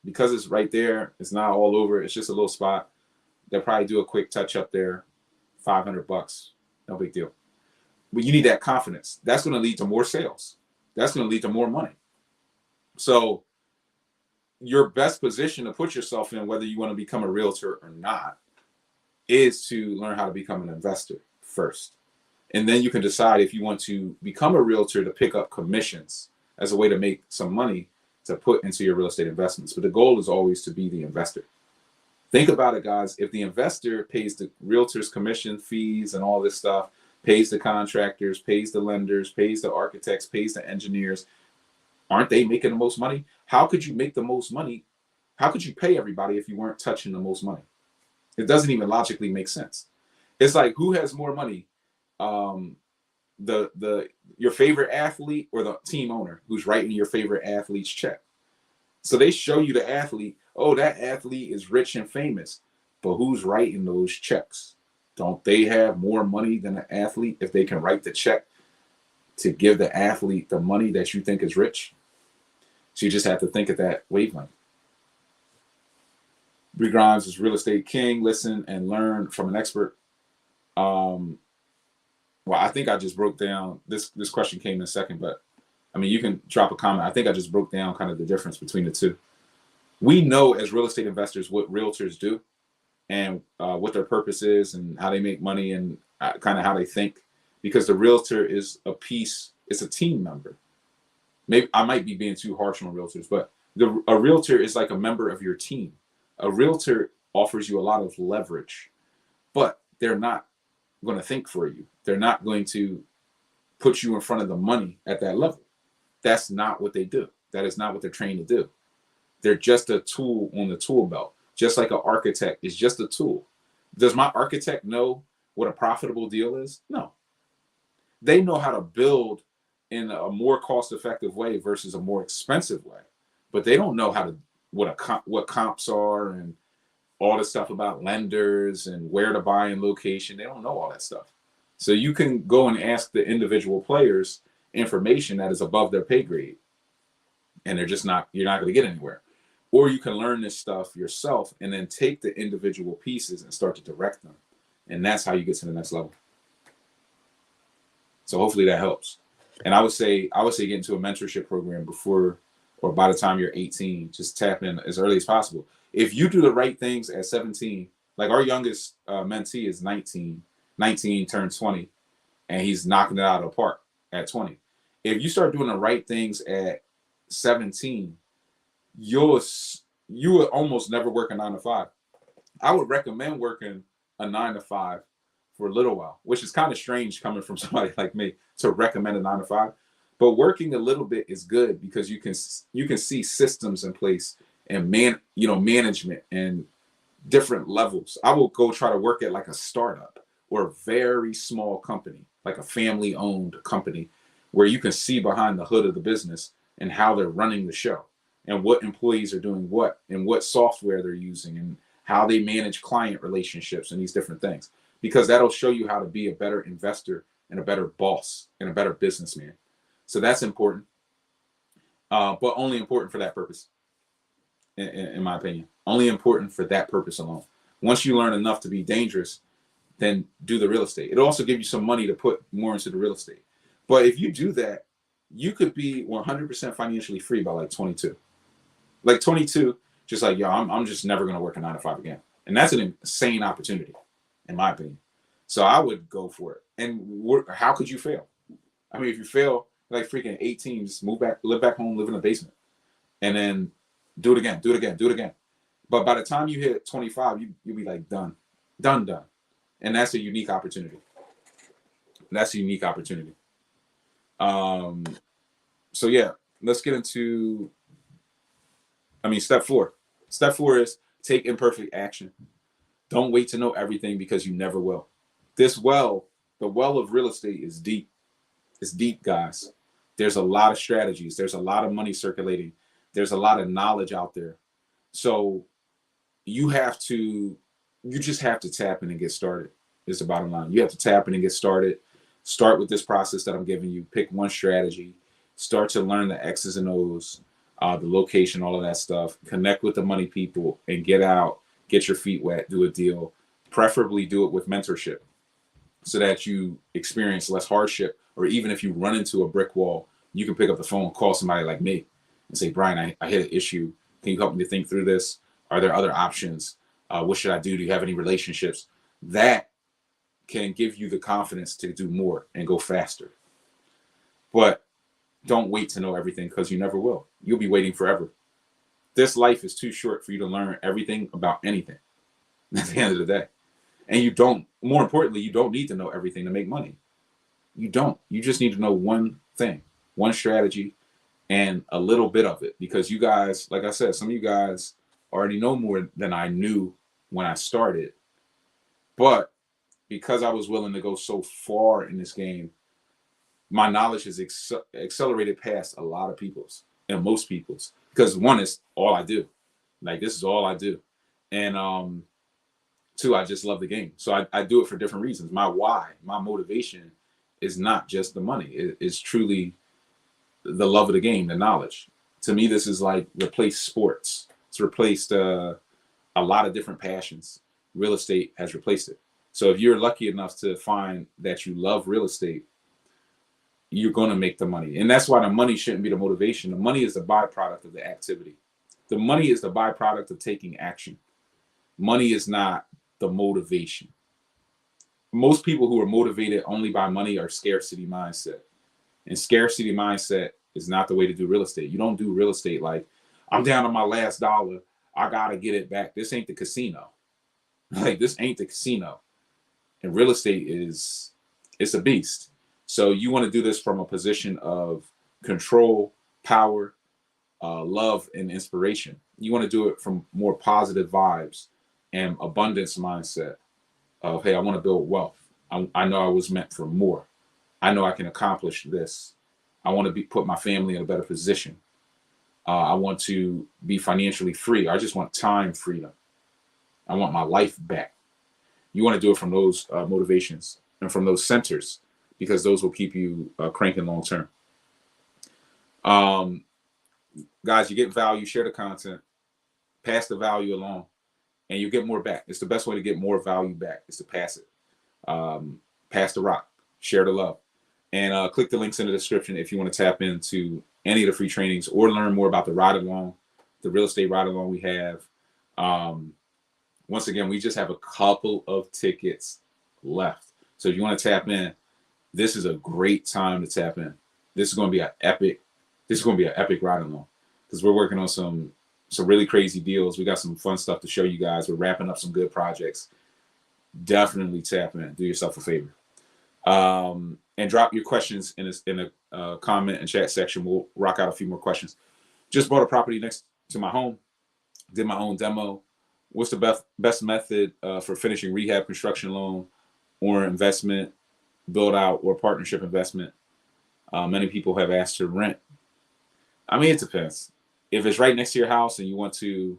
Because it's right there. It's not all over. It's just a little spot. They'll probably do a quick touch up there. $500. No big deal. But you need that confidence. That's going to lead to more sales. That's going to lead to more money. So your best position to put yourself in, whether you want to become a realtor or not, is to learn how to become an investor first. And then you can decide if you want to become a realtor to pick up commissions as a way to make some money to put into your real estate investments. But the goal is always to be the investor. Think about it, guys. If the investor pays the realtors commission fees and all this stuff, pays the contractors, pays the lenders, pays the architects, pays the engineers, aren't they making the most money? How could you make the most money? How could you pay everybody if you weren't touching the most money? It doesn't even logically make sense. It's like, who has more money? Your favorite athlete or the team owner who's writing your favorite athlete's check? So they show you the athlete. Oh, that athlete is rich and famous, but who's writing those checks? Don't they have more money than the athlete if they can write the check to give the athlete the money that you think is rich? So you just have to think of that wavelength. Bree Grimes is real estate king. Listen and learn from an expert. Well, I think I just broke down this question came in a second, but I mean, you can drop a comment. I think I just broke down kind of the difference between the two. We know as real estate investors what realtors do and what their purpose is and how they make money and kind of how they think, because the realtor is it's a team member. Maybe I might be being too harsh on realtors, but a realtor is like a member of your team. A realtor offers you a lot of leverage, but they're not going to think for you. They're not going to put you in front of the money at that level. That's not what they do. That is not what they're trained to do. They're just a tool on the tool belt. Just like an architect is just a tool. Does my architect know what a profitable deal is? No. They know how to build in a more cost-effective way versus a more expensive way, but they don't know how to what comps are and all the stuff about lenders and where to buy and location. They don't know all that stuff. So you can go and ask the individual players information that is above their pay grade, and you're not going to get anywhere. Or you can learn this stuff yourself and then take the individual pieces and start to direct them. And that's how you get to the next level. So hopefully that helps. And I would say get into a mentorship program before or by the time you're 18. Just tap in as early as possible. If you do the right things at 17, like our youngest mentee is 19 turned 20, and he's knocking it out of the park at 20. If you start doing the right things at 17, you will almost never work a 9 to 5. I would recommend working a 9 to 5 for a little while, which is kind of strange coming from somebody like me to recommend a 9 to 5. But working a little bit is good because you can see systems in place and management and different levels. I will go try to work at like a startup or a very small company, like a family-owned company, where you can see behind the hood of the business and how they're running the show and what employees are doing what and what software they're using and how they manage client relationships and these different things, because that'll show you how to be a better investor and a better boss and a better businessman. So that's important, but only important for that purpose, in my opinion. Only important for that purpose alone. Once you learn enough to be dangerous, then do the real estate. It'll also give you some money to put more into the real estate. But if you do that, you could be 100% financially free by like 22. Like 22, just like, yo, I'm just never going to work a 9 to 5 again. And that's an insane opportunity, in my opinion. So I would go for it. And how could you fail? I mean, if you fail, like freaking 18, just move back, live back home, live in a basement, and then do it again. But by the time you hit 25, you'll be like done. And that's a unique opportunity. So yeah, let's get into, step 4. Step 4 is take imperfect action. Don't wait to know everything because you never will. The well of real estate is deep. It's deep, guys. There's a lot of strategies. There's a lot of money circulating. There's a lot of knowledge out there. So you just have to tap in and get started is the bottom line. You have to tap in and get started. Start with this process that I'm giving you. Pick one strategy. Start to learn the X's and O's, the location, all of that stuff. Connect with the money people and get out, get your feet wet, do a deal. Preferably do it with mentorship so that you experience less hardship. Or even if you run into a brick wall, you can pick up the phone, call somebody like me and say, Brian, I hit an issue. Can you help me to think through this? Are there other options? What should I do? Do you have any relationships? That can give you the confidence to do more and go faster. But don't wait to know everything because you never will. You'll be waiting forever. This life is too short for you to learn everything about anything at the end of the day. And more importantly, you don't need to know everything to make money. You don't. You just need to know one thing, one strategy, and a little bit of it. Because you guys, like I said, some of you guys already know more than I knew when I started. But because I was willing to go so far in this game, my knowledge has accelerated past a lot of people's and most people's. Because one is all I do. Like, this is all I do. And two, I just love the game. So I do it for different reasons. My why, my motivation is not just the money. It's truly the love of the game, the knowledge. To me, this is like replaced sports. It's replaced a lot of different passions. Real estate has replaced it. So if you're lucky enough to find that you love real estate, you're going to make the money. And that's why the money shouldn't be the motivation. The money is the byproduct of the activity. The money is the byproduct of taking action. Money is not the motivation. Most people who are motivated only by money are scarcity mindset. And scarcity mindset is not the way to do real estate. You don't do real estate like, I'm down to my last dollar, I gotta get it back. This ain't the casino. Like, this ain't the casino. And real estate it's a beast. So you want to do this from a position of control, power, love, and inspiration. You want to do it from more positive vibes and abundance mindset of, hey, I want to build wealth. I know I was meant for more. I know I can accomplish this. I want to put my family in a better position. I want to be financially free. I just want time freedom. I want my life back. You want to do it from those motivations and from those centers, because those will keep you cranking long term. Guys, you get value, share the content, pass the value along, and you get more back. It's the best way to get more value back is to pass it. Pass the rock, share the love. And click the links in the description if you want to tap into any of the free trainings or learn more about the ride along, the real estate ride along we have. Once again, we just have a couple of tickets left. So if you want to tap in, this is a great time to tap in. This is going to be an epic ride along, because we're working on some really crazy deals. We got some fun stuff to show you guys. We're wrapping up some good projects. Definitely tap in. Do yourself a favor. And drop your questions in a comment and chat section. We'll rock out a few more questions. Just bought a property next to my home. Did my own demo. What's the best method for finishing rehab, construction loan, or investment, build out, or partnership investment? Many people have asked to rent. I mean, it depends. If it's right next to your house and you want to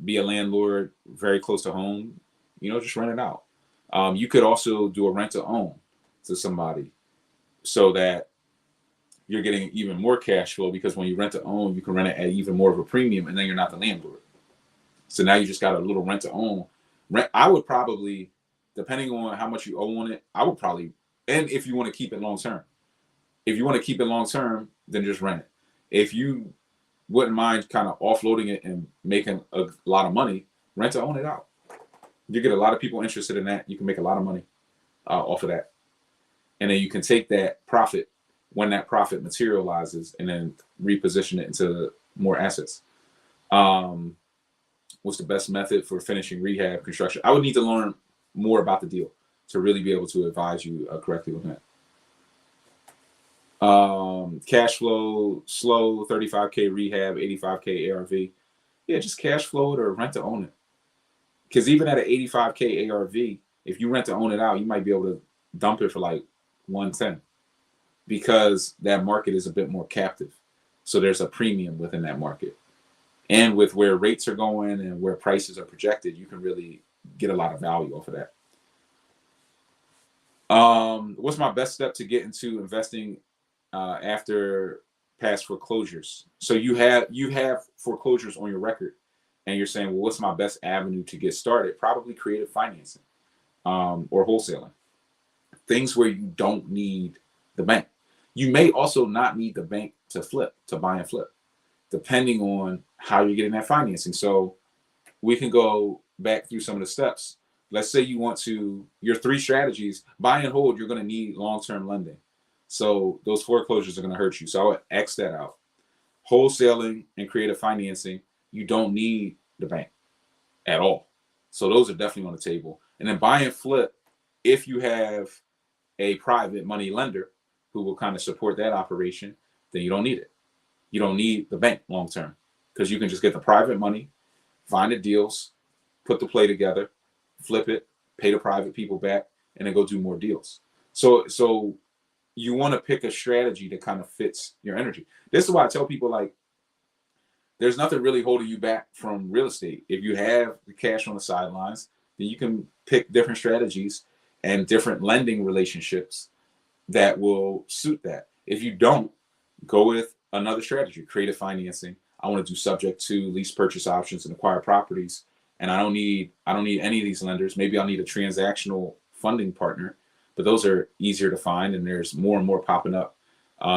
be a landlord very close to home, just rent it out. You could also do a rent to own to somebody so that you're getting even more cash flow, because when you rent to own, you can rent it at even more of a premium, and then you're not the landlord. So now you just got a little rent to own. I would probably, depending on how much you owe on it, and if you want to keep it long term. If you want to keep it long term, then just rent it. If you wouldn't mind kind of offloading it and making a lot of money, rent to own it out. You get a lot of people interested in that. You can make a lot of money off of that. And then you can take that profit when that profit materializes and then reposition it into more assets. What's the best method for finishing rehab construction? I would need to learn more about the deal to really be able to advise you correctly on that. Cash flow, slow, 35K rehab, 85K ARV. Yeah, just cash flow it or rent to own it. Because even at an 85K ARV, if you rent to own it out, you might be able to dump it for like 110, because that market is a bit more captive. So there's a premium within that market. And with where rates are going and where prices are projected, you can really get a lot of value off of that. What's my best step to get into investing after past foreclosures? So you have foreclosures on your record, and you're saying, well, what's my best avenue to get started? Probably creative financing or wholesaling. Things where you don't need the bank. You may also not need the bank to buy and flip, depending on how you're getting that financing. So we can go back through some of the steps. Let's say you want to, your 3 strategies, buy and hold, you're going to need long-term lending. So those foreclosures are going to hurt you. So I would X that out. Wholesaling and creative financing, you don't need the bank at all. So those are definitely on the table. And then buy and flip, if you have a private money lender who will kind of support that operation, then you don't need it. You don't need the bank long-term, because you can just get the private money, find the deals, put the play together, flip it, pay the private people back, and then go do more deals. So you want to pick a strategy that kind of fits your energy. This is why I tell people, like, there's nothing really holding you back from real estate. If you have the cash on the sidelines, then you can pick different strategies and different lending relationships that will suit that. If you don't, go with another strategy, creative financing. I want to do subject to lease purchase options and acquire properties. And I don't need any of these lenders. Maybe I'll need a transactional funding partner, but those are easier to find, and there's more and more popping up.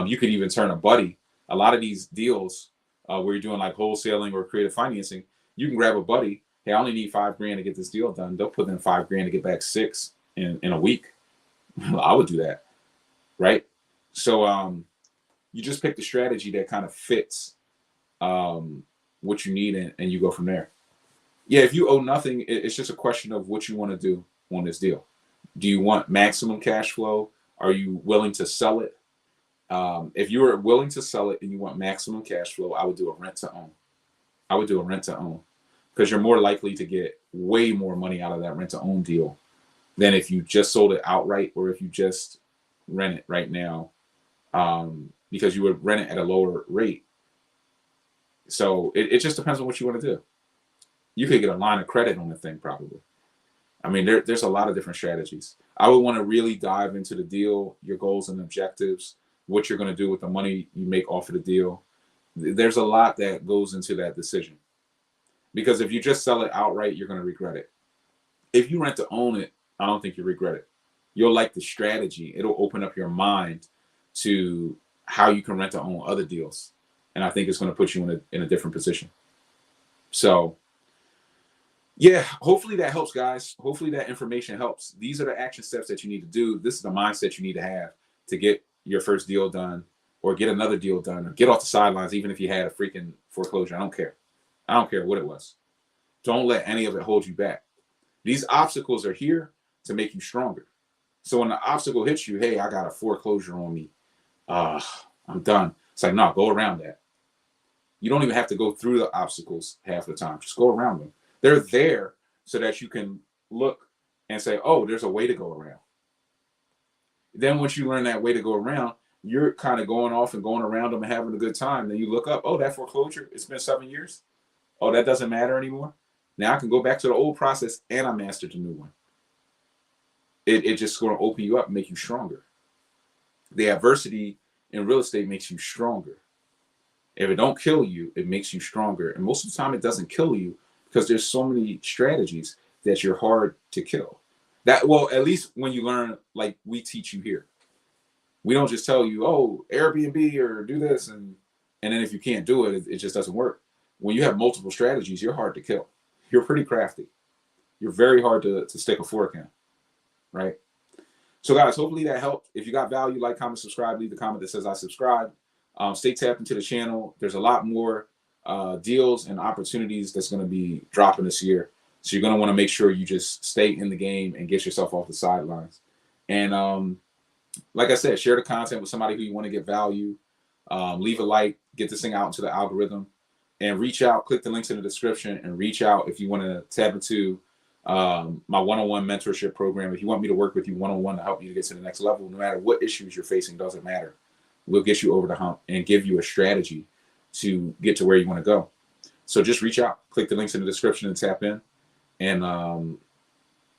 You could even turn a buddy. A lot of these deals where you're doing like wholesaling or creative financing, you can grab a buddy. Hey, I only need $5,000 to get this deal done. They'll put in $5,000 to get back 6 in a week. I would do that, right? So you just pick the strategy that kind of fits what you need, and you go from there. Yeah, if you owe nothing, it's just a question of what you want to do on this deal. Do you want maximum cash flow? Are you willing to sell it? If you are willing to sell it and you want maximum cash flow, I would do a rent to own. I would do a rent to own because you're more likely to get way more money out of that rent to own deal than if you just sold it outright or if you just rent it right now, because you would rent it at a lower rate. So it just depends on what you want to do. You could get a line of credit on the thing probably. I mean, there's a lot of different strategies. I would want to really dive into the deal, your goals and objectives, what you're going to do with the money you make off of the deal. There's a lot that goes into that decision. Because if you just sell it outright, you're going to regret it. If you rent to own it, I don't think you regret it. You'll like the strategy. It'll open up your mind to how you can rent to own other deals. And I think it's going to put you in a different position. So yeah, hopefully that helps, guys. Hopefully that information helps. These are the action steps that you need to do. This is the mindset you need to have to get your first deal done or get another deal done or get off the sidelines, even if you had a freaking foreclosure. I don't care. I don't care what it was. Don't let any of it hold you back. These obstacles are here to make you stronger. So when the obstacle hits you, hey, I got a foreclosure on me. I'm done. It's like, no, go around that. You don't even have to go through the obstacles half the time. Just go around them. They're there so that you can look and say, oh, there's a way to go around. Then once you learn that way to go around, you're kind of going off and going around them and having a good time. Then you look up, oh, that foreclosure, it's been 7 years. Oh, that doesn't matter anymore. Now I can go back to the old process and I mastered the new one. It just going to open you up and make you stronger. The adversity in real estate makes you stronger. If it don't kill you, it makes you stronger. And most of the time it doesn't kill you because there's so many strategies that you're hard to kill. Well, at least when you learn, like we teach you here. We don't just tell you, oh, Airbnb or do this. And then if you can't do it, it just doesn't work. When you have multiple strategies, you're hard to kill. You're pretty crafty. You're very hard to stick a fork in, right? So guys, hopefully that helped. If you got value, like, comment, subscribe, leave the comment that says I subscribe. Stay tapped into the channel. There's a lot more deals and opportunities that's going to be dropping this year. So you're going to want to make sure you just stay in the game and get yourself off the sidelines. And like I said, share the content with somebody who you want to get value. Leave a like, get this thing out into the algorithm, and reach out. Click the links in the description and reach out if you want to tap into my one-on-one mentorship program. If you want me to work with you one-on-one to help you to get to the next level, no matter what issues you're facing, doesn't matter. We'll get you over the hump and give you a strategy to get to where you want to go. So just reach out, click the links in the description and tap in. And,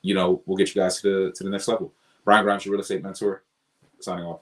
we'll get you guys to the next level. Brian Grimes, your real estate mentor, signing off.